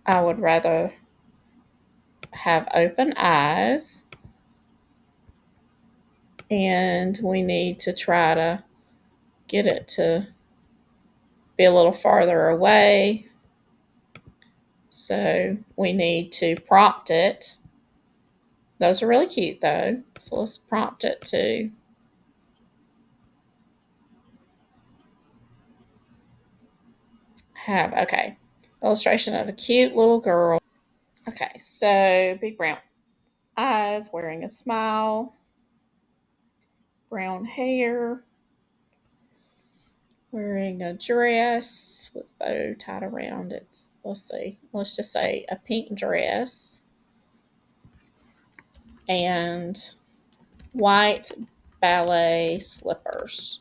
I would rather have open eyes. And we need to try to get it to be a little farther away. So we need to prompt it. Those are really cute though. So let's prompt it to have, okay, illustration of a cute little girl. Okay, so big brown eyes, wearing a smile, brown hair, wearing a dress with a bow tied around it. Let's see, let's just say a pink dress and white ballet slippers.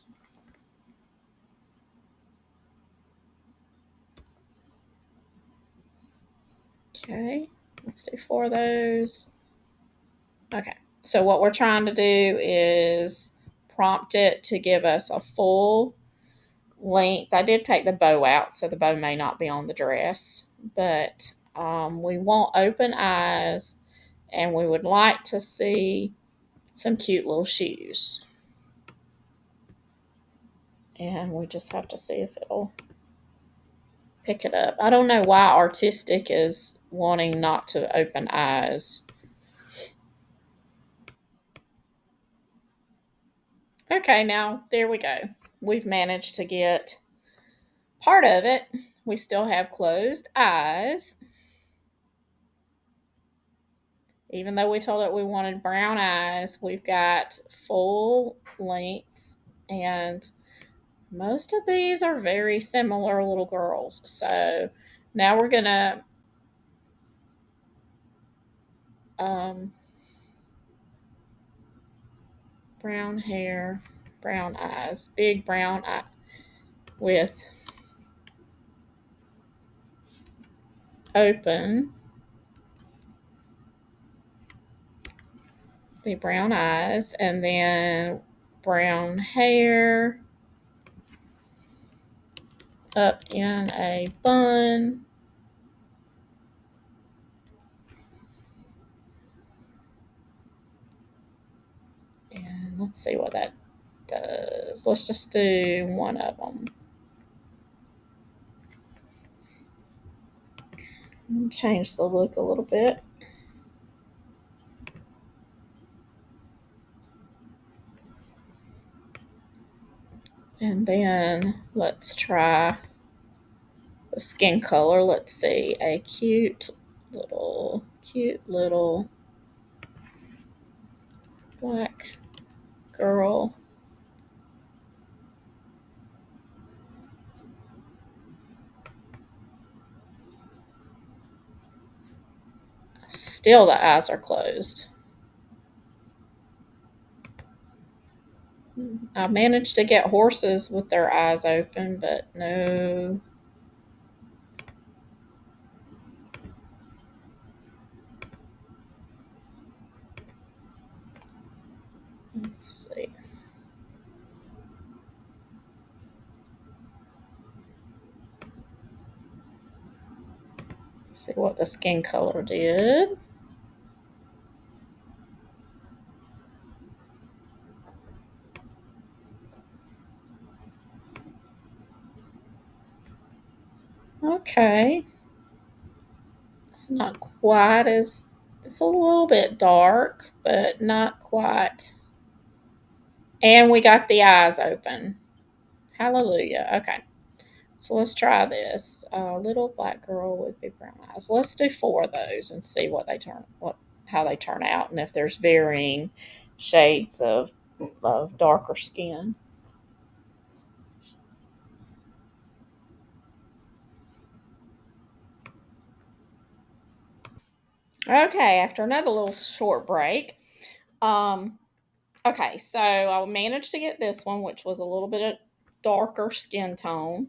Okay, let's do 4 of those. Okay, so what we're trying to do is prompt it to give us a full length. I did take the bow out, so the bow may not be on the dress, but we want open eyes and we would like to see some cute little shoes. And we just have to see if it'll pick it up. I don't know why Artistic is wanting not to open eyes. Okay, now there we go. We've managed to get part of it. We still have closed eyes. Even though we told it we wanted brown eyes, we've got full lengths, and most of these are very similar little girls. So now we're going to brown hair, brown eyes, big brown eye with open, the brown eyes, and then brown hair up in a bun. And let's see what that does. Let's just do one of them. Change the look a little bit. And then let's try the skin color. Let's see, a cute little black girl. Still the eyes are closed. I managed to get horses with their eyes open, but no. Let's see. See what the skin color did. Okay. It's not quite as, it's a little bit dark, but not quite. And we got the eyes open. Hallelujah. Okay. So let's try this. Little black girl with big brown eyes. Let's do 4 of those and see how they turn out, and if there's varying shades of darker skin. Okay, after another little short break. Um, okay, so I managed to get this one, which was a little bit of darker skin tone.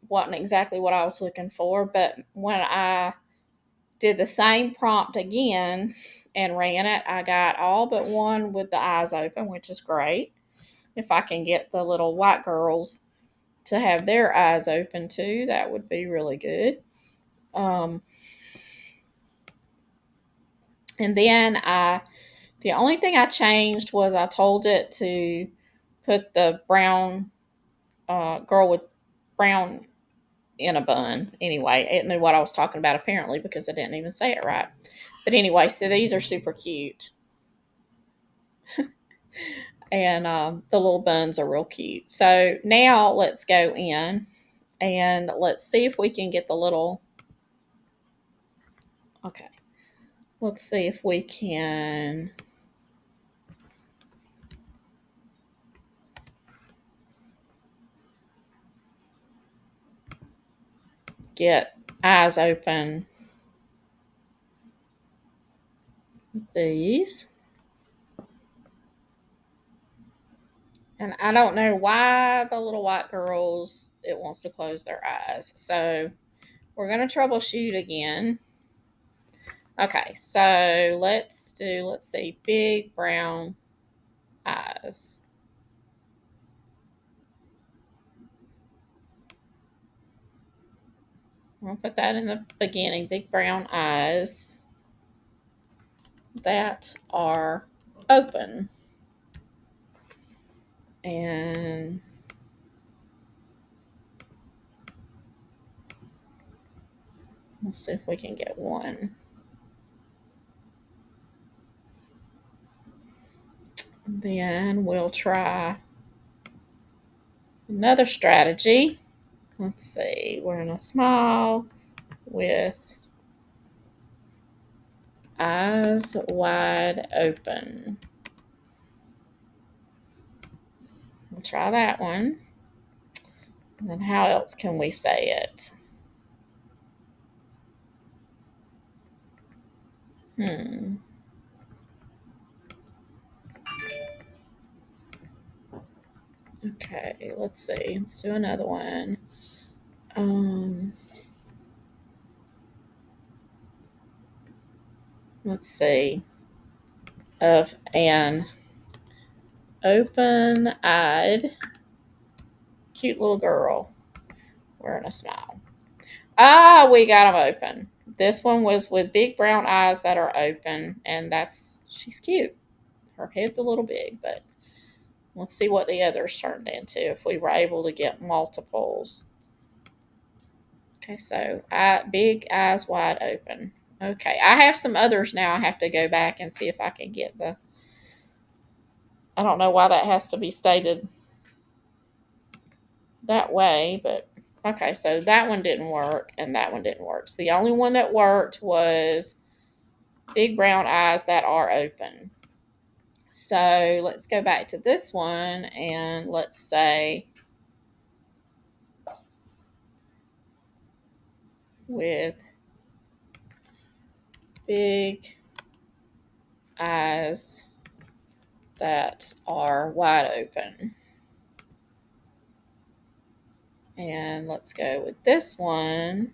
Wasn't exactly what I was looking for, but when I did the same prompt again and ran it, I got all but one with the eyes open, which is great. If I can get the little white girls to have their eyes open too, that would be really good. Um, and then the only thing I changed was I told it to put the brown girl with brown in a bun. Anyway, it knew what I was talking about apparently because I didn't even say it right. But anyway, so these are super cute. And the little buns are real cute. So now let's go in and let's see if we can get the little. Okay, let's see if we can get eyes open with these. And I don't know why the little white girls, it wants to close their eyes. So we're going to troubleshoot again. Okay, so let's see, big brown eyes. I'm going to put that in the beginning, big brown eyes that are open. And let's see if we can get one. Then we'll try another strategy. Let's see, we're in a smile with eyes wide open. We'll try that one. And then how else can we say it? Okay, let's see. Let's do another one. Let's see. Of an open-eyed, cute little girl wearing a smile. Ah, we got them open. This one was with big brown eyes that are open, and she's cute. Her head's a little big, but let's see what the others turned into if we were able to get multiples. Okay, so big eyes wide open. Okay, I have some others now. I have to go back and see if I can get the. I don't know why that has to be stated that way, but okay, so that one didn't work and that one didn't work. So the only one that worked was big brown eyes that are open. So let's go back to this one and let's say with big eyes that are wide open. And let's go with this one.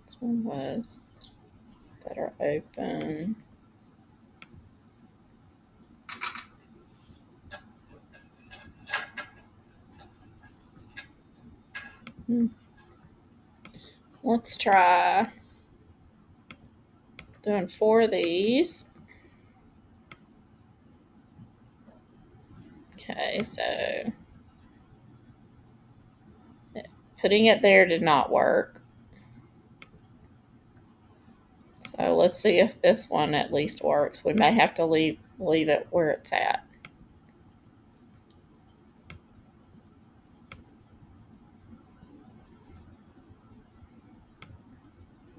This one was that are open. Let's try doing 4 of these. Okay, so putting it there did not work. So let's see if this one at least works. We may have to leave it where it's at.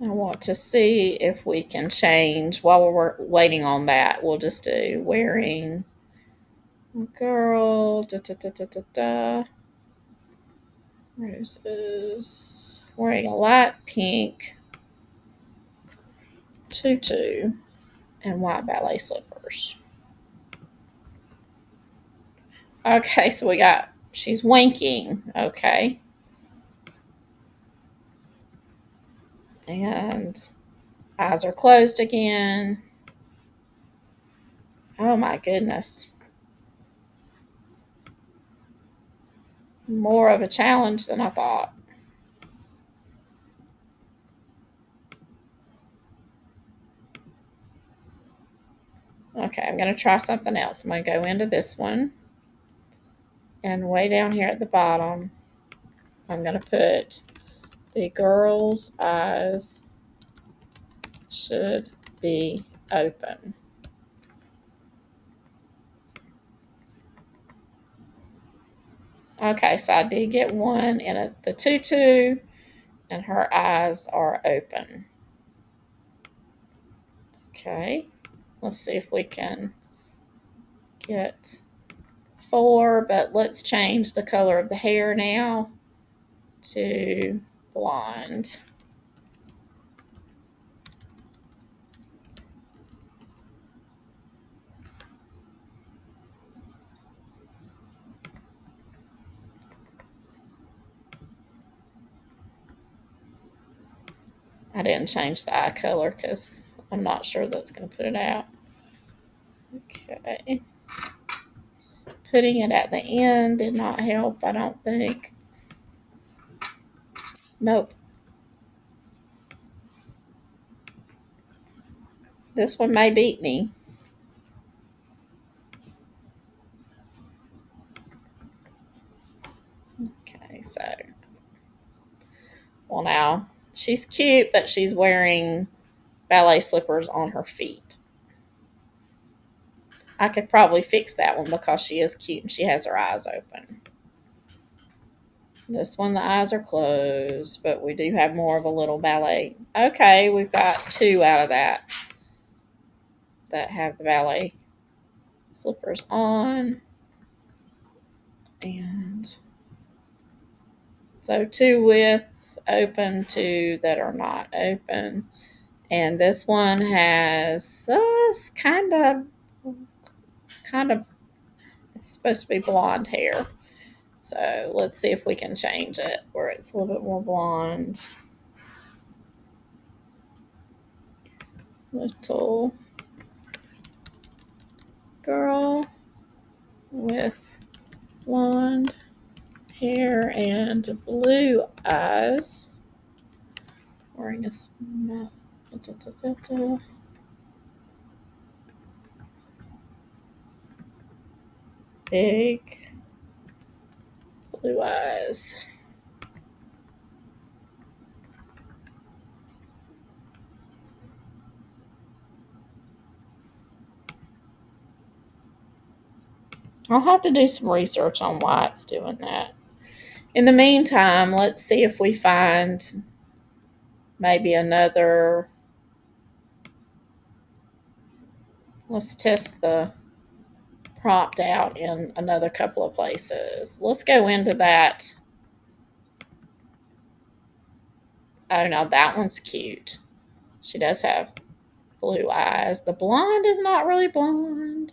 I want to see if we can change while we're waiting on that. We'll just do wearing girl roses wearing a light pink tutu and white ballet slippers. Okay, so we got she's winking. Okay. And eyes are closed again. Oh my goodness. More of a challenge than I thought. Okay, I'm going to try something else. I'm going to go into this one. And way down here at the bottom, I'm going to put the girl's eyes should be open. Okay, so I did get one in the tutu, and her eyes are open. Okay, let's see if we can get 4, but let's change the color of the hair now to blonde. I didn't change the eye color because I'm not sure that's going to put it out. Okay. Putting it at the end did not help, I don't think. Nope. This one may beat me. Okay, so. Well, now, she's cute, but she's wearing ballet slippers on her feet. I could probably fix that one because she is cute and she has her eyes open. This one, the eyes are closed, but we do have more of a little ballet. Okay, we've got 2 out of that have the ballet slippers on. And so 2 with open, 2 that are not open. And this one has kind of, it's supposed to be blonde hair. So let's see if we can change it where it's a little bit more blonde. Little girl with blonde hair and blue eyes. Wearing a small big blue eyes. I'll have to do some research on why it's doing that. In the meantime, let's see if we find maybe another. Let's test the prompt out in another couple of places. Let's go into that. Oh no, that one's cute. She does have blue eyes. The blonde is not really blonde.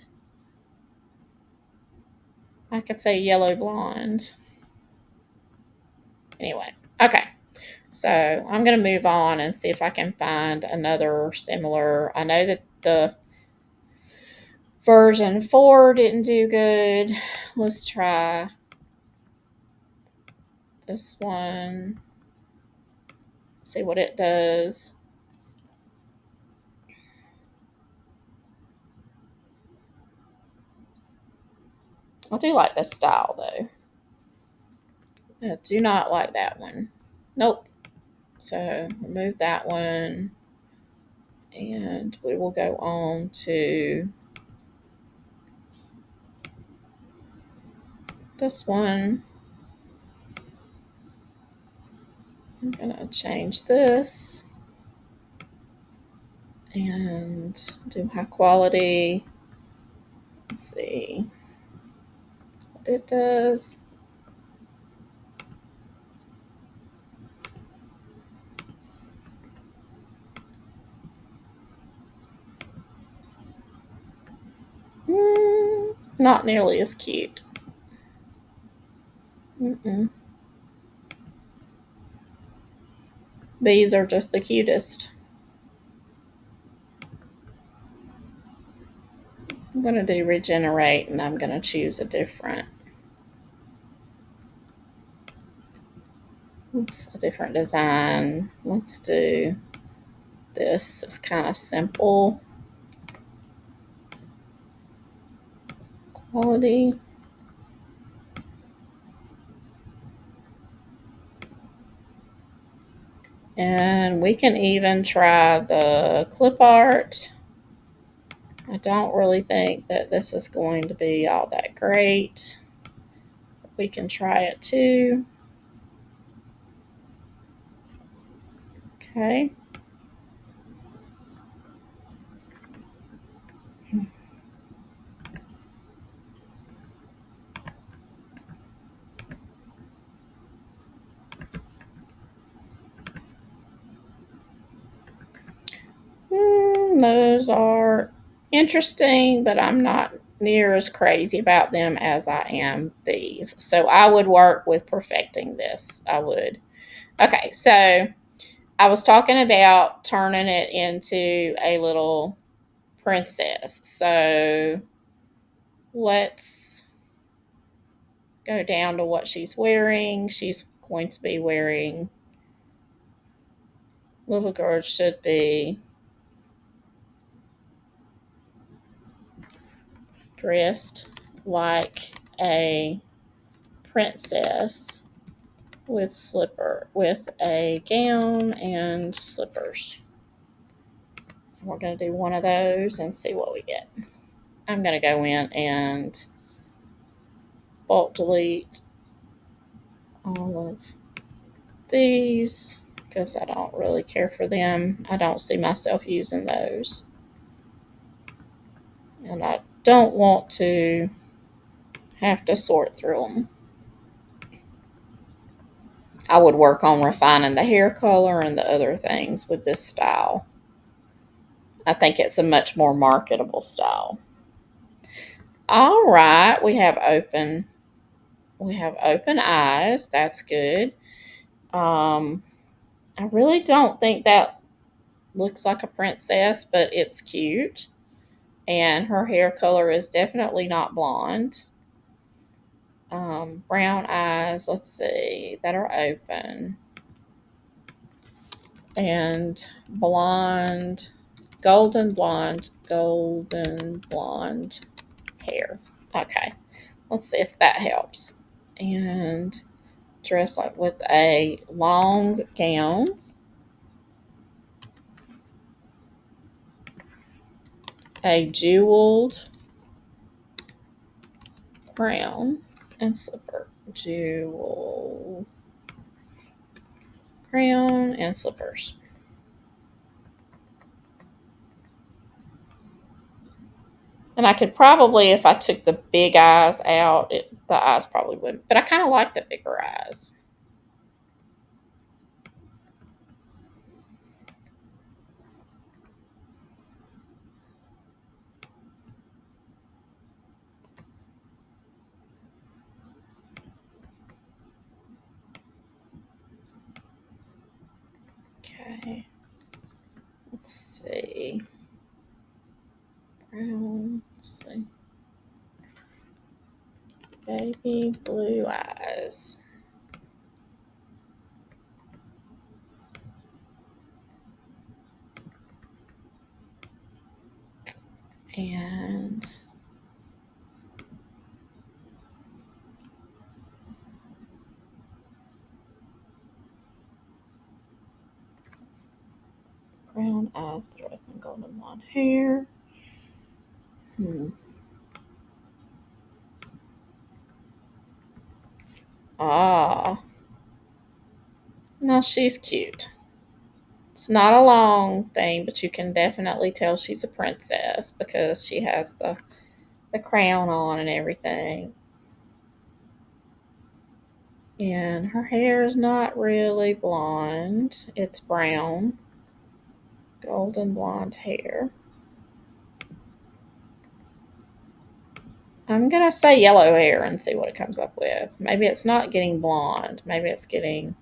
I could say yellow blonde. Anyway, okay. So I'm going to move on and see if I can find another similar. I know that the version 4 didn't do good. Let's try this one. See what it does. I do like this style though. I do not like that one. Nope. So remove that one. And we will go on to this one. I'm going to change this and do high quality. Let's see what it does. Not nearly as cute. Mm-mm. These are just the cutest. I'm going to do regenerate and I'm going to choose a different. It's a different design. Let's do this. It's kind of simple. Quality. And we can even try the clip art. I don't really think that this is going to be all that great. We can try it too. Okay. Those are interesting, but I'm not near as crazy about them as I am these. So I would work with perfecting this. I would. Okay, so I was talking about turning it into a little princess. So let's go down to what she's wearing. She's going to be wearing, little girl should be dressed like a princess with a gown and slippers. We're going to do one of those and see what we get. I'm going to go in and bulk delete all of these because I don't really care for them. I don't see myself using those. And I don't want to have to sort through them. I would work on refining the hair color and the other things with this style. I think it's a much more marketable style. All right, we have open eyes. That's good. I really don't think that looks like a princess, but it's cute. And her hair color is definitely not blonde. Brown eyes, let's see, that are open. And blonde, golden blonde hair. Okay, let's see if that helps. And dress like with a long gown, a jeweled crown, and slipper. Jewel crown and slippers. And I could probably, if I took the big eyes out, the eyes probably wouldn't. But I kind of like the bigger eyes. Okay. Let's see. Brown. Let's see. Baby blue eyes. And Brown eyes that are open, golden blonde hair. Ah. No, she's cute. It's not a long thing, but you can definitely tell she's a princess because she has the crown on and everything. And her hair is not really blonde, it's brown, golden blonde hair. I'm going to say yellow hair and see what it comes up with. Maybe it's not getting blonde, maybe it's getting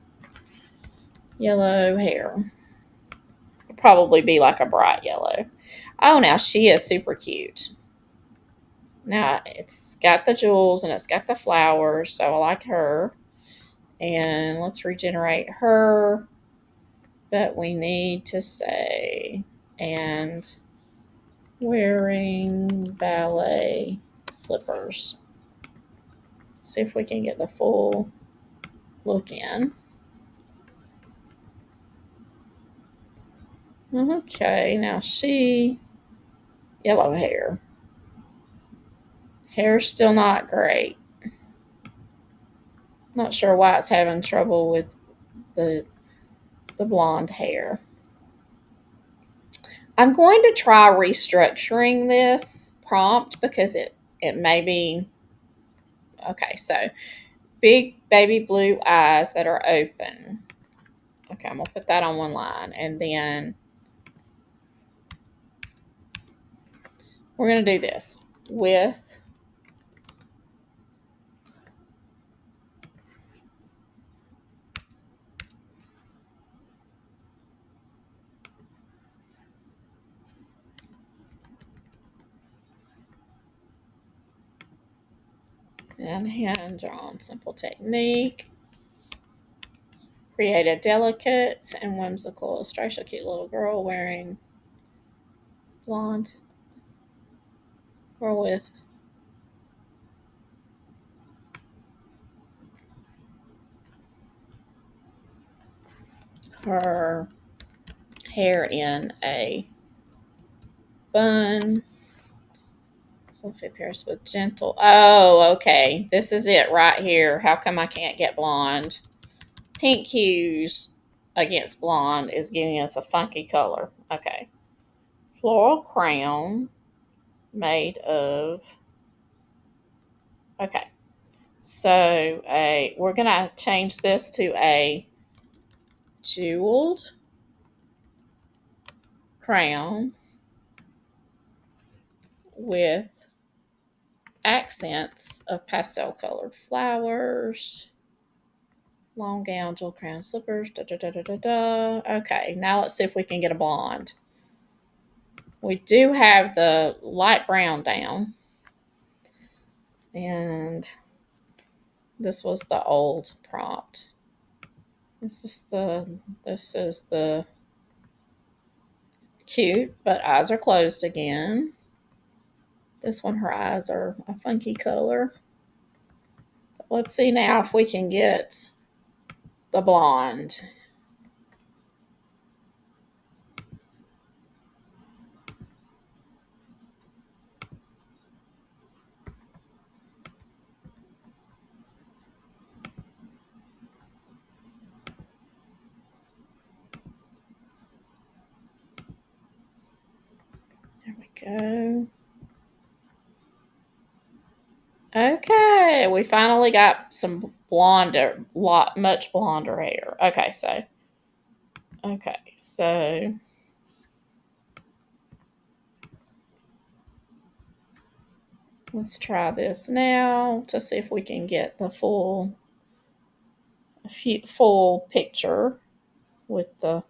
yellow hair. It'll probably be like a bright yellow. Oh, now she is super cute. Now it's got the jewels and it's got the flowers, so I like her. And let's regenerate her. But we need to say, and wearing ballet slippers. See if we can get the full look in. Okay, now she, yellow hair. Hair's still not great. Not sure why it's having trouble with the blonde hair. I'm going to try restructuring this prompt because it may be okay. So big baby blue eyes that are open. Okay, I'm gonna put that on one line, and then we're gonna do this with and hand drawn simple technique. Create a delicate and whimsical illustration. A cute little girl wearing blonde. Girl with her hair in a bun. Fluffy pairs with gentle. Oh, okay. This is it right here. How come I can't get blonde? Pink hues against blonde is giving us a funky color. Okay. Floral crown made of. Okay. So we're gonna change this to a jeweled crown with accents of pastel colored flowers. Long gown, jewel crown, slippers. Da, da, da, da, da, da. Okay, now let's see if we can get a blonde. We do have the light brown down. And this was the old prompt. This is the cute, but eyes are closed again. This one, her eyes are a funky color. Let's see now if we can get the blonde. There we go. Okay, we finally got some blonder, much blonder hair. Okay, so let's try this now to see if we can get the full picture with the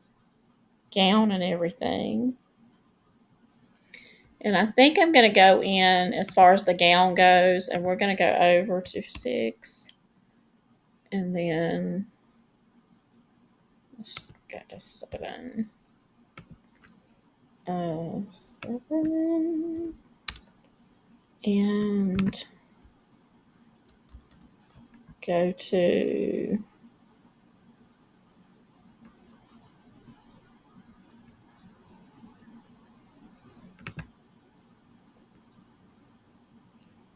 gown and everything. And I think I'm going to go in as far as the gown goes, and we're going to go over to 6. And then let's go to 7. 7. And go to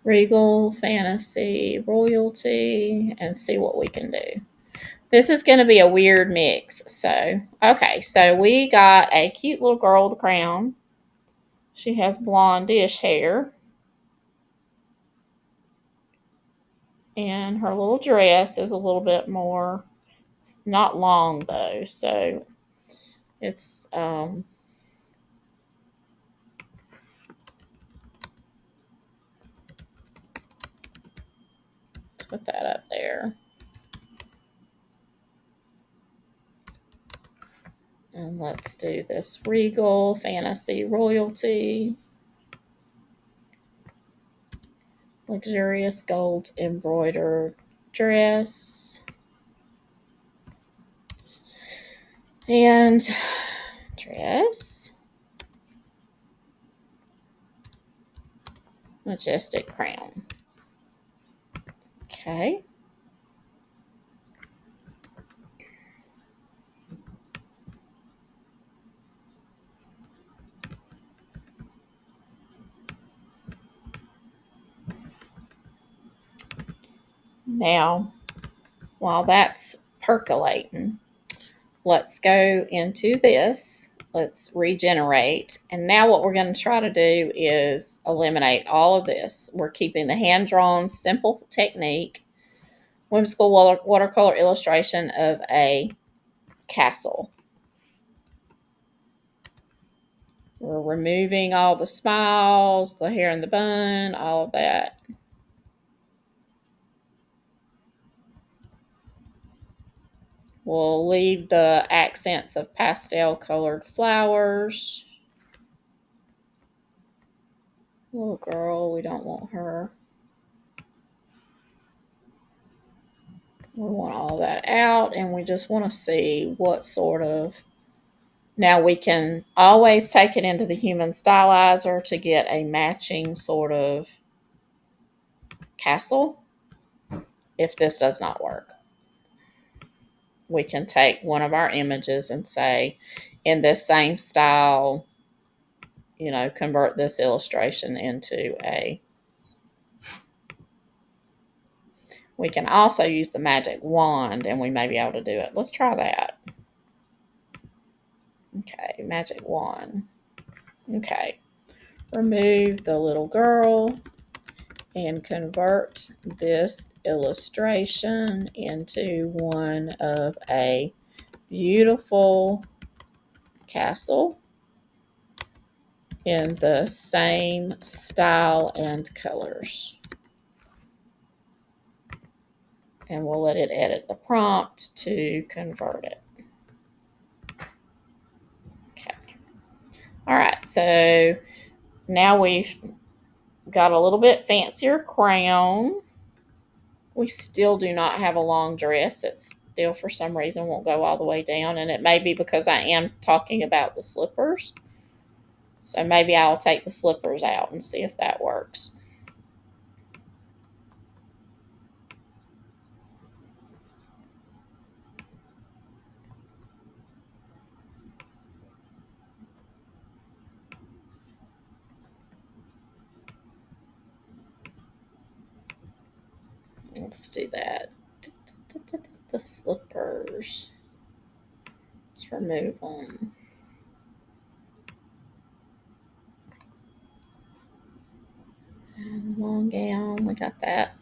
Regal, Fantasy, Royalty, and see what we can do. This is going to be a weird mix. So, okay, so we got a cute little girl with a crown. She has blondish hair. And her little dress is a little bit more, it's not long though, so it's, let's put that up there. And let's do this Regal, Fantasy, Royalty. Luxurious gold embroidered dress. And dress. Majestic crown. Okay. Now, while that's percolating, let's go into this. Let's regenerate. And now what we're going to try to do is eliminate all of this. We're keeping the hand-drawn simple technique, whimsical watercolor illustration of a castle. We're removing all the smiles, the hair in the bun, all of that. We'll leave the accents of pastel colored flowers. Little girl, we don't want her. We want all that out, and we just want to see what sort of. Now we can always take it into the human stylizer to get a matching sort of castle. If this does not work, we can take one of our images and say, in this same style, convert this illustration into a. We can also use the magic wand, and we may be able to do it. Let's try that. Okay, magic wand. Okay, remove the little girl and convert this illustration into one of a beautiful castle in the same style and colors. And we'll let it edit the prompt to convert it. Okay. All right, so now we've got a little bit fancier crown. We still do not have a long dress. It's still, for some reason, won't go all the way down. And it may be because I am talking about the slippers. So maybe I'll take the slippers out and see if that works. Let's do that. The slippers. Let's remove them. And long gown. We got that.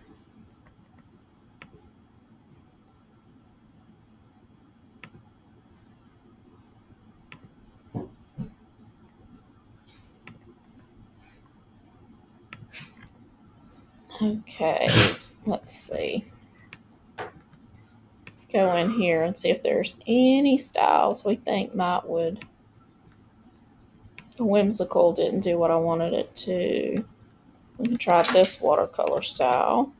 Okay, let's see. Let's go in here and see if there's any styles we think would. The whimsical didn't do what I wanted it to. We can try this watercolor style.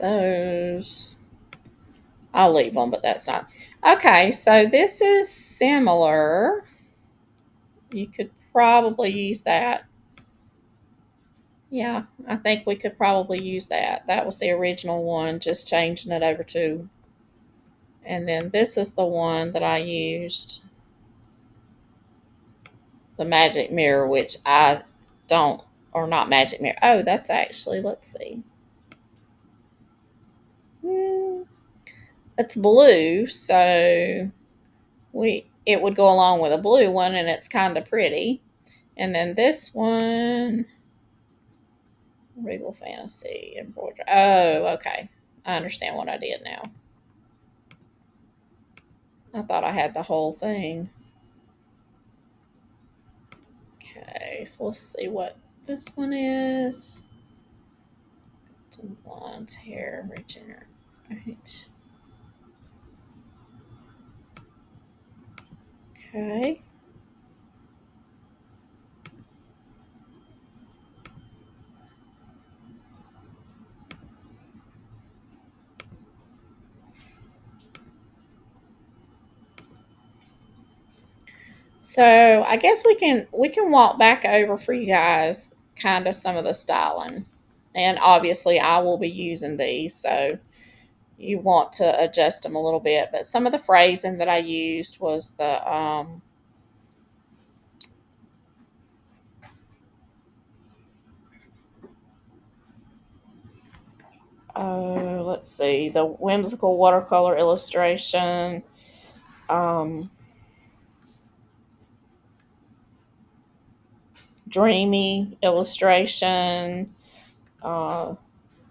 those. I'll leave them, but that's not. Okay, so this is similar. You could probably use that. Yeah, I think we could probably use that. That was the original one, just changing it over to. And then this is the one that I used, the magic mirror, which I don't, or not magic mirror. Oh, that's actually, let's see. Hmm, it's blue, so it would go along with a blue one, and it's kind of pretty. And then this one, Regal Fantasy embroidery. Oh, okay. I understand what I did now. I thought I had the whole thing. Okay, so let's see what this one is. Some blonde hair regenerate. Okay. So I guess we can walk back over for you guys kind of some of the styling. And obviously I will be using these, so you want to adjust them a little bit. But some of the phrasing that I used was let's see, the whimsical watercolor illustration, um, dreamy illustration, uh,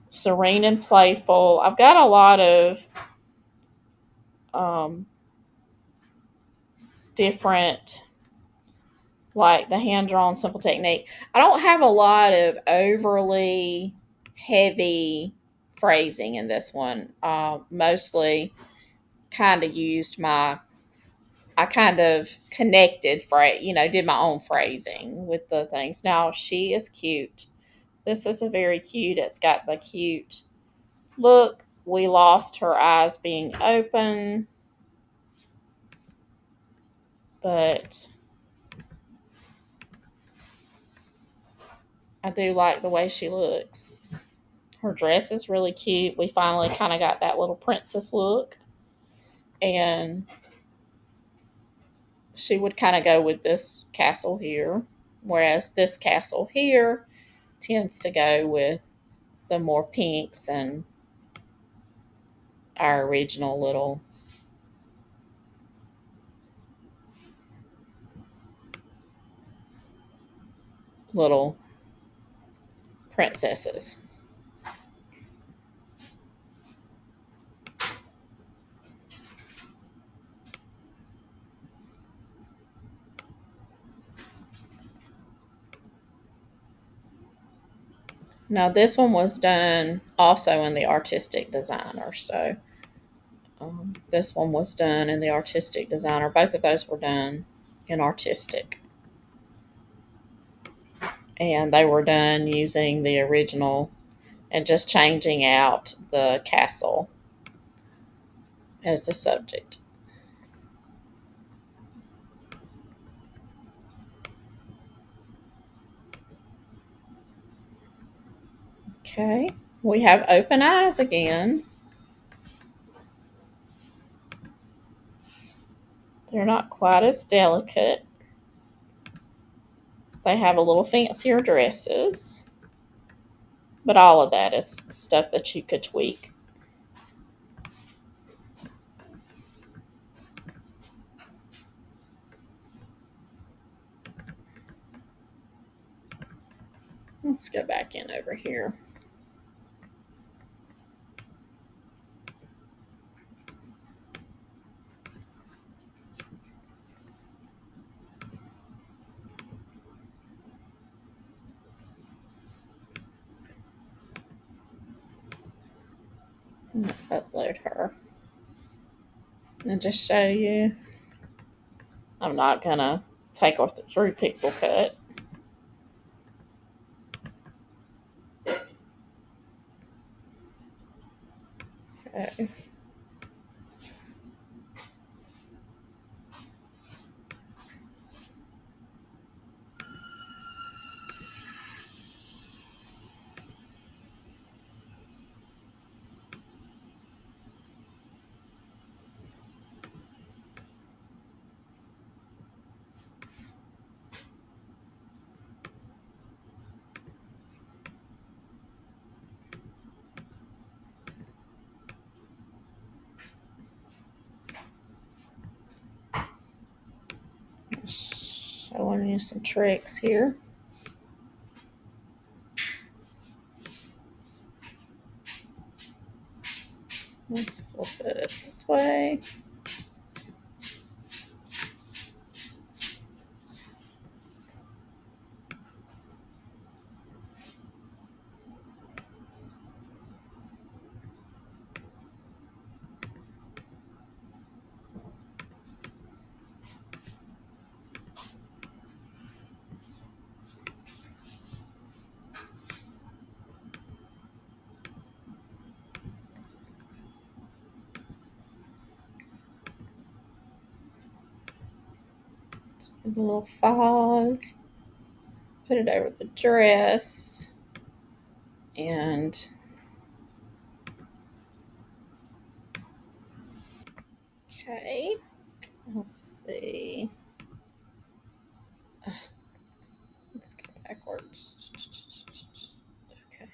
serene and playful. I've got a lot of um, different, like the hand drawn simple technique. I don't have a lot of overly heavy phrasing in this one. Mostly kind of used my, I kind of connected, did my own phrasing with the things. Now, she is cute. This is a very cute, it's got the cute look. We lost her eyes being open, but I do like the way she looks. Her dress is really cute. We finally kind of got that little princess look. And she would kind of go with this castle here. Whereas this castle here tends to go with the more pinks and our original little princesses. Now, this one was done also in the artistic designer. So, this one was done in the artistic designer. Both of those were done in artistic. And they were done using the original and just changing out the castle as the subject. Okay, we have open eyes again. They're not quite as delicate. They have a little fancier dresses, but all of that is stuff that you could tweak. Let's go back in over here. Upload her and just show you. I'm not gonna take her through pixel cut. Okay. Showing you some tricks here. Let's flip it this way. Put a little fog. Put it over the dress. And okay, let's see. Let's go backwards. Okay.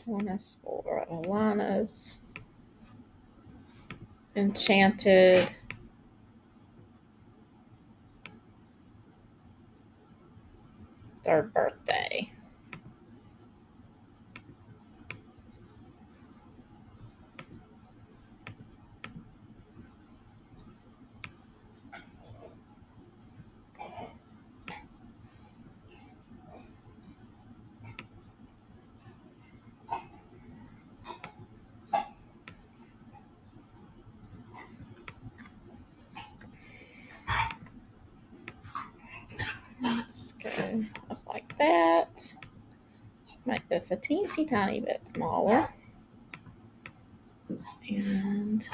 Taurus for Alana's enchanted third birthday. Let's go up like that. Make this a teensy tiny bit smaller. And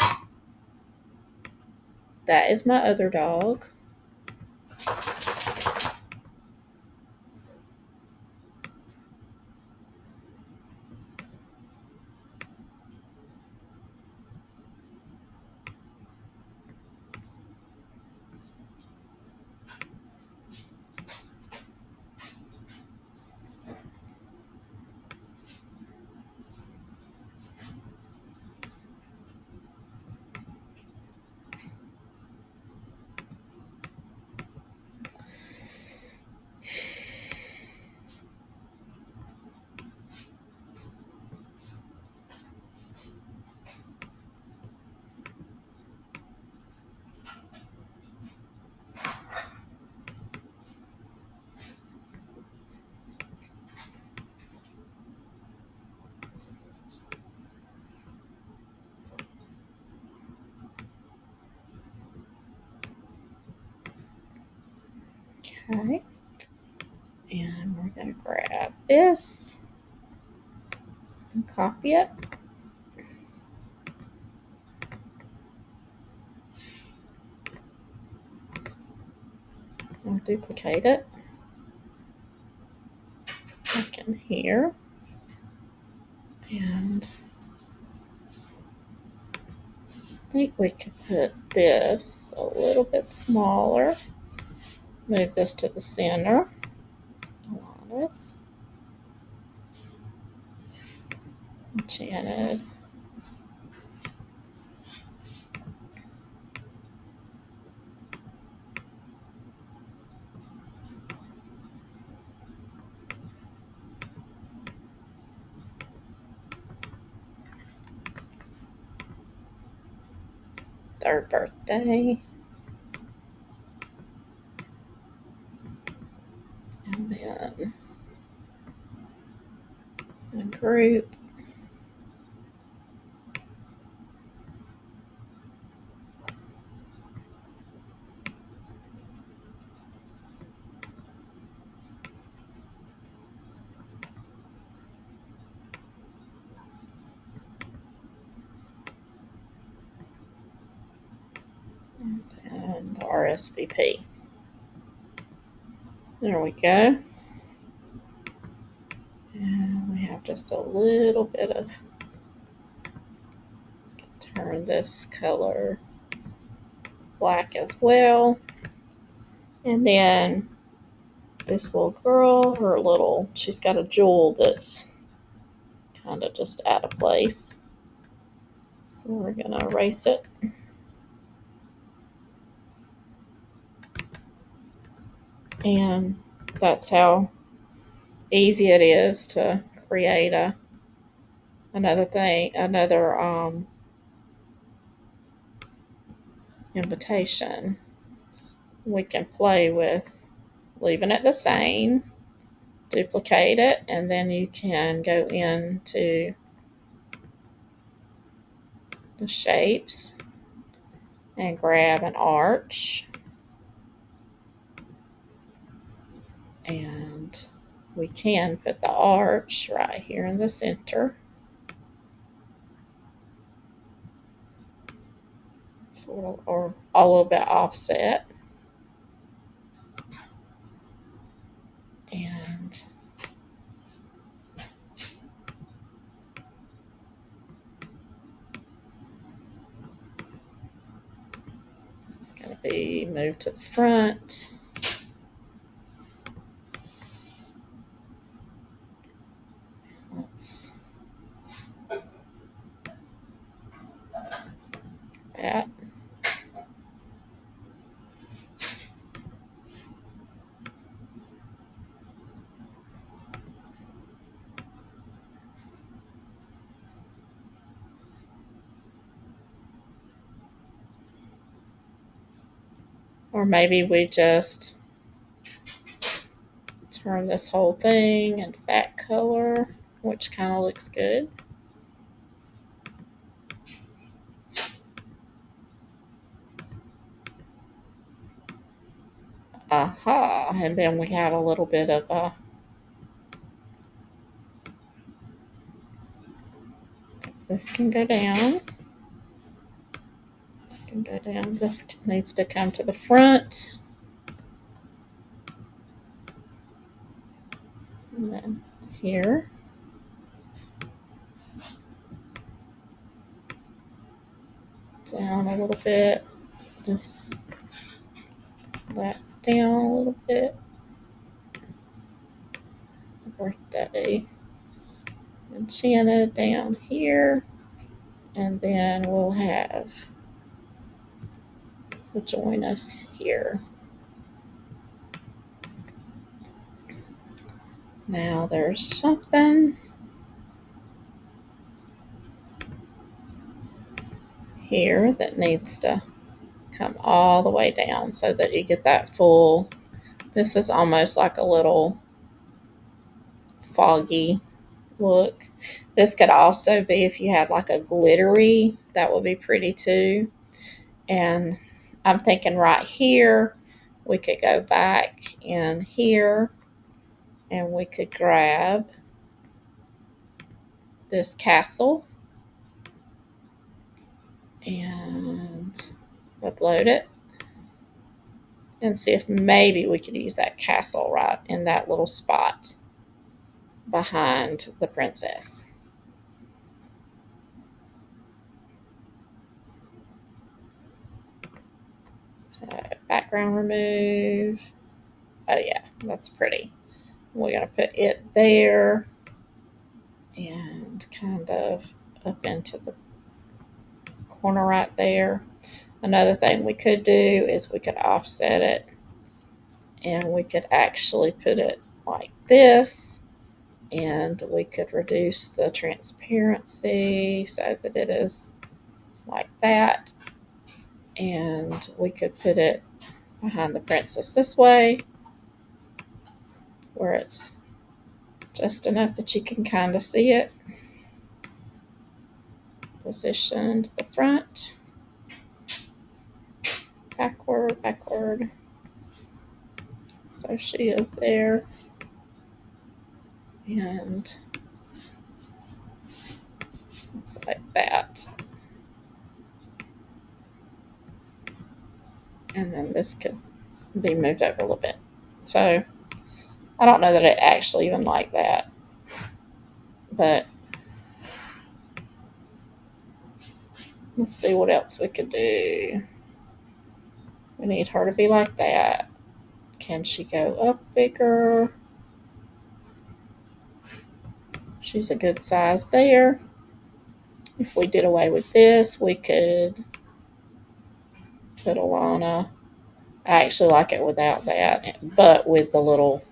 that is my other dog. Okay. And we're going to grab this and copy it. I'll duplicate it back in here. And I think we could put this a little bit smaller. Move this to the center. This. Enchanted. Third birthday. And then a group. And the RSVP. There we go. And we have just a little bit of, turn this color black as well. And then this little girl, she's got a jewel that's kind of just out of place. So we're going to erase it. And that's how easy it is to create another invitation. We can play with leaving it the same, duplicate it, and then you can go into the shapes and grab an arch, and we can put the arch right here in the center, sort of, or a little bit offset. And this is going to be moved to the front. Let's that. Or maybe we just turn this whole thing into that color, which kind of looks good. Aha, and then we have a little bit of a, this can go down. This can go down. This needs to come to the front. And then here. Down a little bit. That down a little bit. Birthday. Enchanted down here. And then we'll have the join us here. Now there's something here that needs to come all the way down so that you get that full. This is almost like a little foggy look. This could also be, if you had like a glittery, that would be pretty too. And I'm thinking right here, we could go back in here and we could grab this castle and upload it and see if maybe we could use that castle right in that little spot behind the princess. So background remove. Oh yeah, that's pretty. We're going to put it there and kind of up into the corner right there. Another thing we could do is we could offset it and we could actually put it like this, and we could reduce the transparency so that it is like that, and we could put it behind the princess this way where it's just enough that you can kind of see it. Position to the front, backward. So she is there, and it's like that. And then this could be moved over a little bit. So I don't know that it actually even like that, but let's see what else we could do. We need her to be like that. Can she go up bigger? She's a good size there. If we did away with this, we could put Alana. I actually like it without that, but with the little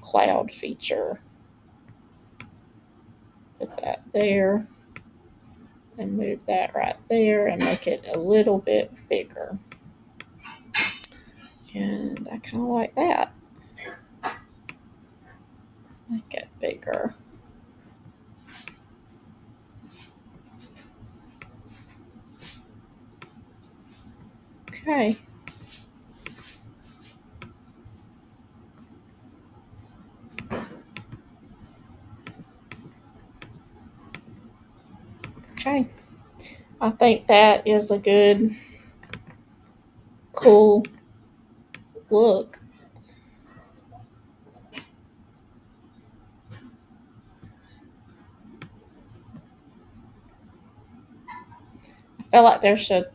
cloud feature. Put that there and move that right there and make it a little bit bigger. And I kind of like that. Make it bigger. Okay. Okay. I think that is a good, cool look. I feel like there should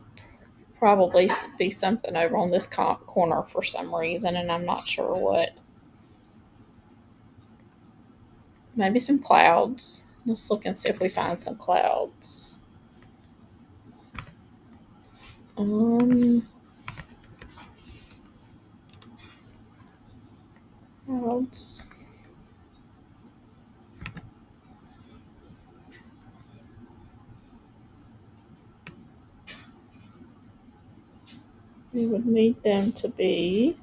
probably be something over on this corner for some reason, and I'm not sure what. Maybe some clouds. Let's look and see if we find some clouds. Clouds. We would need them to be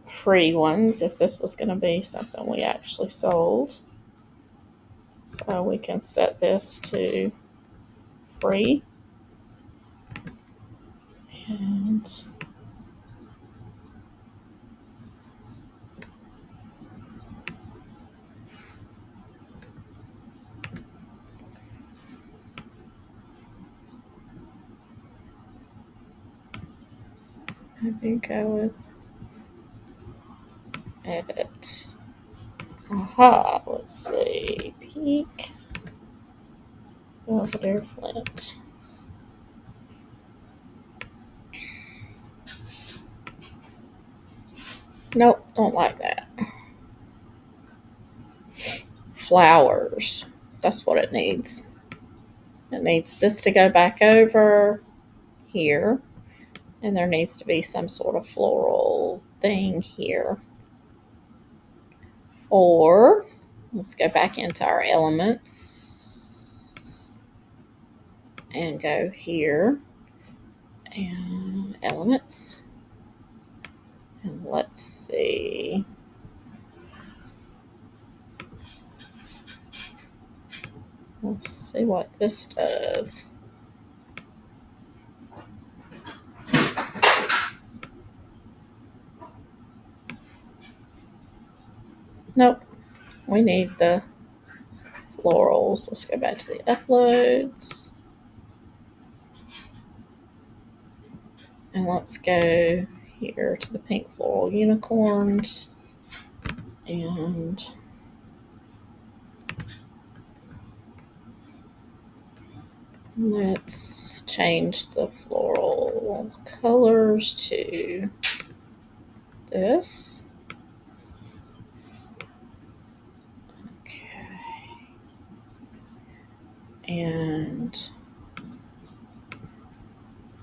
free ones if this was going to be something we actually sold. So we can set this to free. And maybe go with edit. Aha, let's see. Peak. Belvedere Flint. Nope, don't like that. Flowers. That's what it needs. It needs this to go back over here, and there needs to be some sort of floral thing here. Or let's go back into our elements and go here and elements. And let's see. Let's see what this does. Nope. We need the florals. Let's go back to the uploads. And let's go here to the pink floral unicorns. And let's change the floral colors to this. Okay. And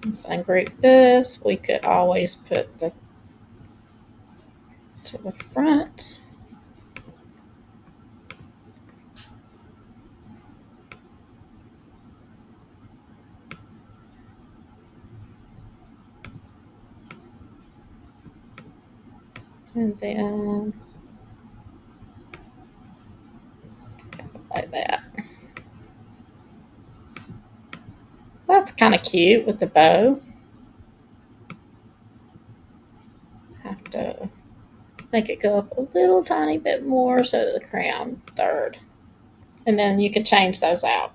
let's ungroup this. We could always put the to the front. And then like that. That's kind of cute with the bow. Have to make it go up a little tiny bit more so that the crown third. And then you can change those out.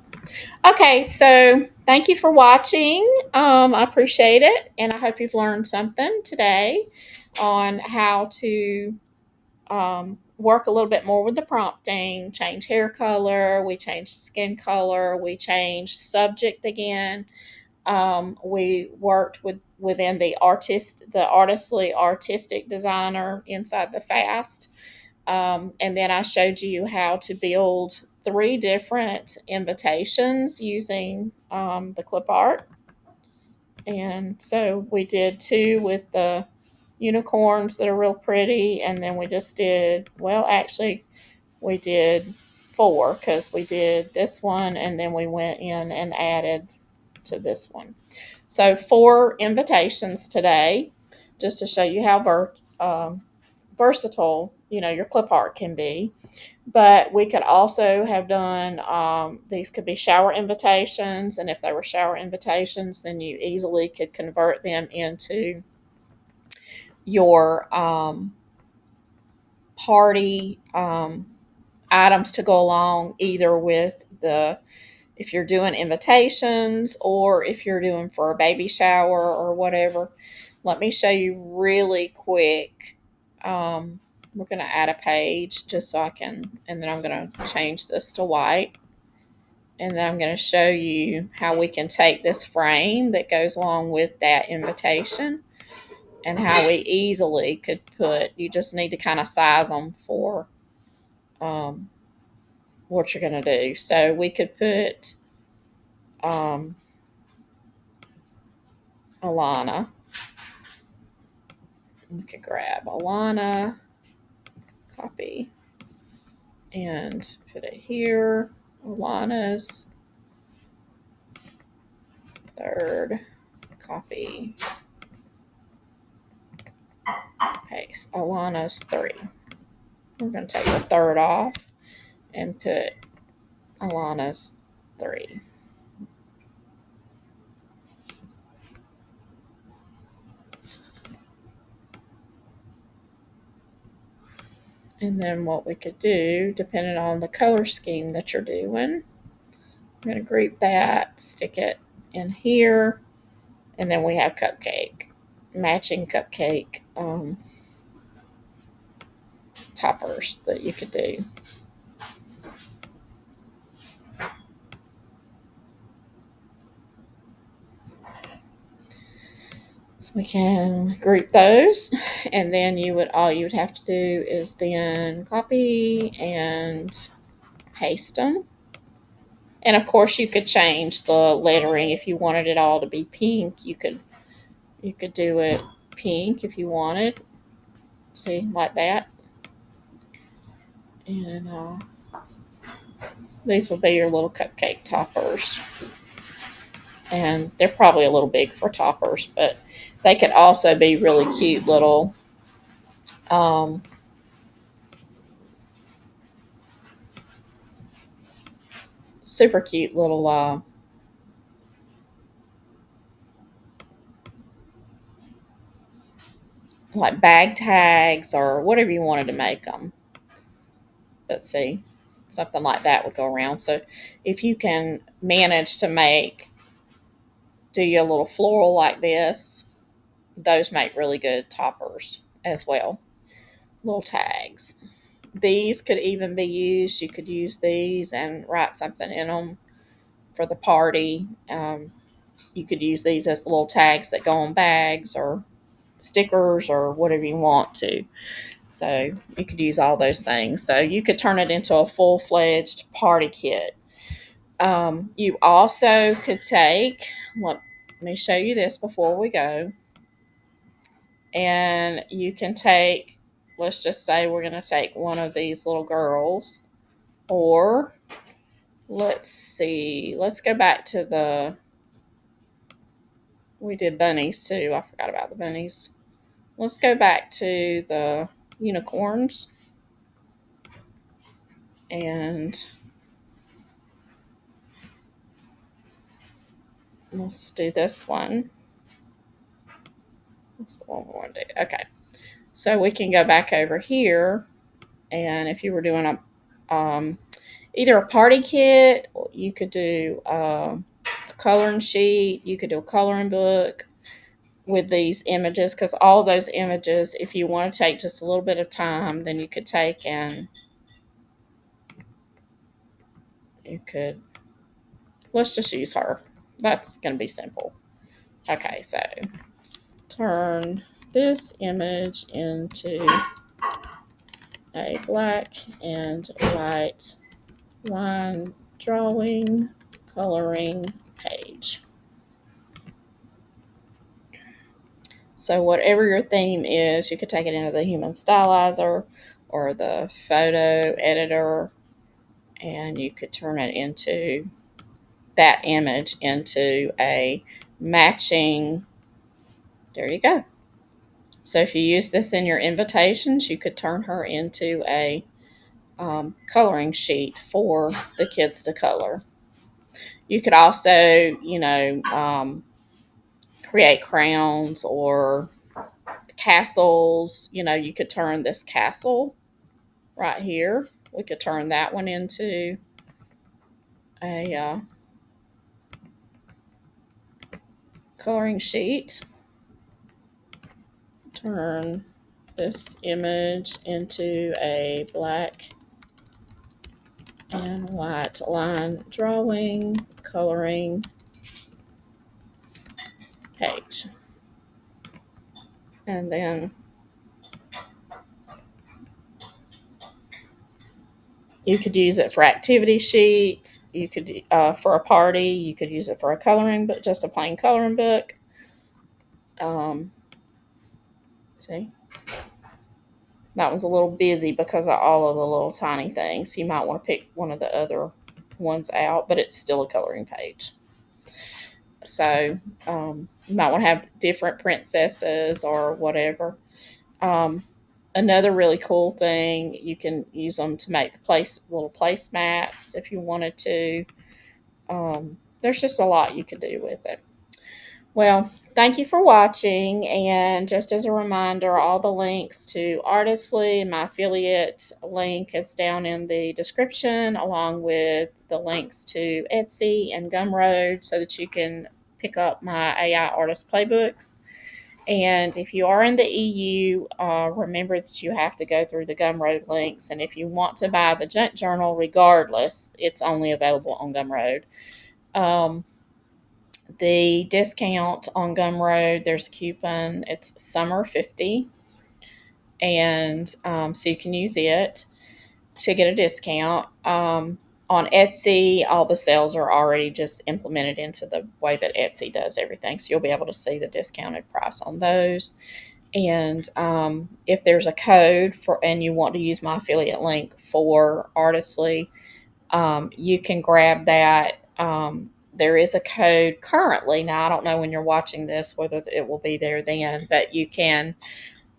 Okay, so thank you for watching. I appreciate it, and I hope you've learned something today on how to work a little bit more with the prompting, change hair color, we changed skin color, we changed subject again. We worked within the artistly artistic designer inside the fast. And then I showed you how to build 3 different invitations using the clip art. And so we did 2 with the unicorns that are real pretty. And then we just did, well, actually, we did 4 because we did this one and then we went in and added to this one. So 4 invitations today, just to show you how versatile, your clip art can be. But we could also have done, these could be shower invitations. And if they were shower invitations, then you easily could convert them into your party items to go along either with if you're doing invitations or if you're doing for a baby shower or whatever. Let me show you really quick. We're going to add a page just so I can, and then I'm going to change this to white. And then I'm going to show you how we can take this frame that goes along with that invitation and how we easily could you just need to kind of size them for what you're going to do. So we could put Alana. We could grab Alana, copy, and put it here. Alana's third, copy, paste. Alana's 3. We're going to take the third off and put Alana's 3. And then what we could do, depending on the color scheme that you're doing, I'm going to group that, stick it in here, and then we have cupcake, matching cupcake toppers that you could do. So we can group those, and then all you would have to do is then copy and paste them. And of course, you could change the lettering if you wanted it all to be pink. You could do it pink if you wanted. See, like that. And these will be your little cupcake toppers. And they're probably a little big for toppers, but they could also be really cute little super cute little like bag tags or whatever you wanted to make them. But see, something like that would go around. So if you can manage to do your little floral like this, those make really good toppers as well. Little tags. These could even be used. You could use these and write something in them for the party. You could use these as the little tags that go on bags or stickers or whatever you want to. So you could use all those things. So you could turn it into a full-fledged party kit. You also could take, let me show you this before we go. And you can take, let's just say we're going to take one of these little girls, or let's see, let's go back to we did bunnies too. I forgot about the bunnies. Let's go back to the unicorns, and let's do this one. That's the one we want to do. Okay. So we can go back over here, and if you were doing either a party kit, you could do a coloring sheet, you could do a coloring book with these images, because all those images, if you want to take just a little bit of time, then you could take and you could, let's just use her. That's going to be simple. Okay, so turn this image into a black and white line drawing coloring page. So whatever your theme is, you could take it into the human stylizer or the photo editor, and you could turn it into that image into a matching. There you go. So if you use this in your invitations, you could turn her into a coloring sheet for the kids to color. You could also, create crowns or castles. You could turn this castle right here. We could turn that one into a coloring sheet. Turn this image into a black and white line drawing coloring page. And then you could use it for activity sheets. You could, for a party, you could use it for a coloring book, just a plain coloring book. See, that one's a little busy because of all of the little tiny things. You might want to pick one of the other ones out, but it's still a coloring page. So you might want to have different princesses or whatever. Another really cool thing, you can use them to make little placemats if you wanted to. There's just a lot you could do with it. Well, thank you for watching, and just as a reminder, all the links to Artistly, my affiliate link, is down in the description, along with the links to Etsy and Gumroad, so that you can pick up my AI artist playbooks. And if you are in the EU, remember that you have to go through the Gumroad links. And if you want to buy the junk journal, regardless, it's only available on Gumroad. The discount on Gumroad, there's a coupon. It's summer50, and so you can use it to get a discount. On Etsy, all the sales are already just implemented into the way that Etsy does everything, so you'll be able to see the discounted price on those. And if there's a code and you want to use my affiliate link for Artistly, you can grab that. There is a code currently. Now, I don't know when you're watching this whether it will be there then, but you can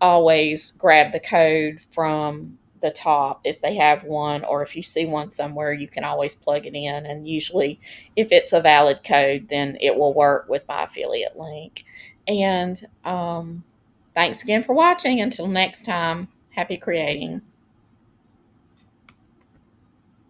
always grab the code from the top if they have one, or if you see one somewhere, you can always plug it in. And usually, if it's a valid code, then it will work with my affiliate link. And thanks again for watching. Until next time, happy creating.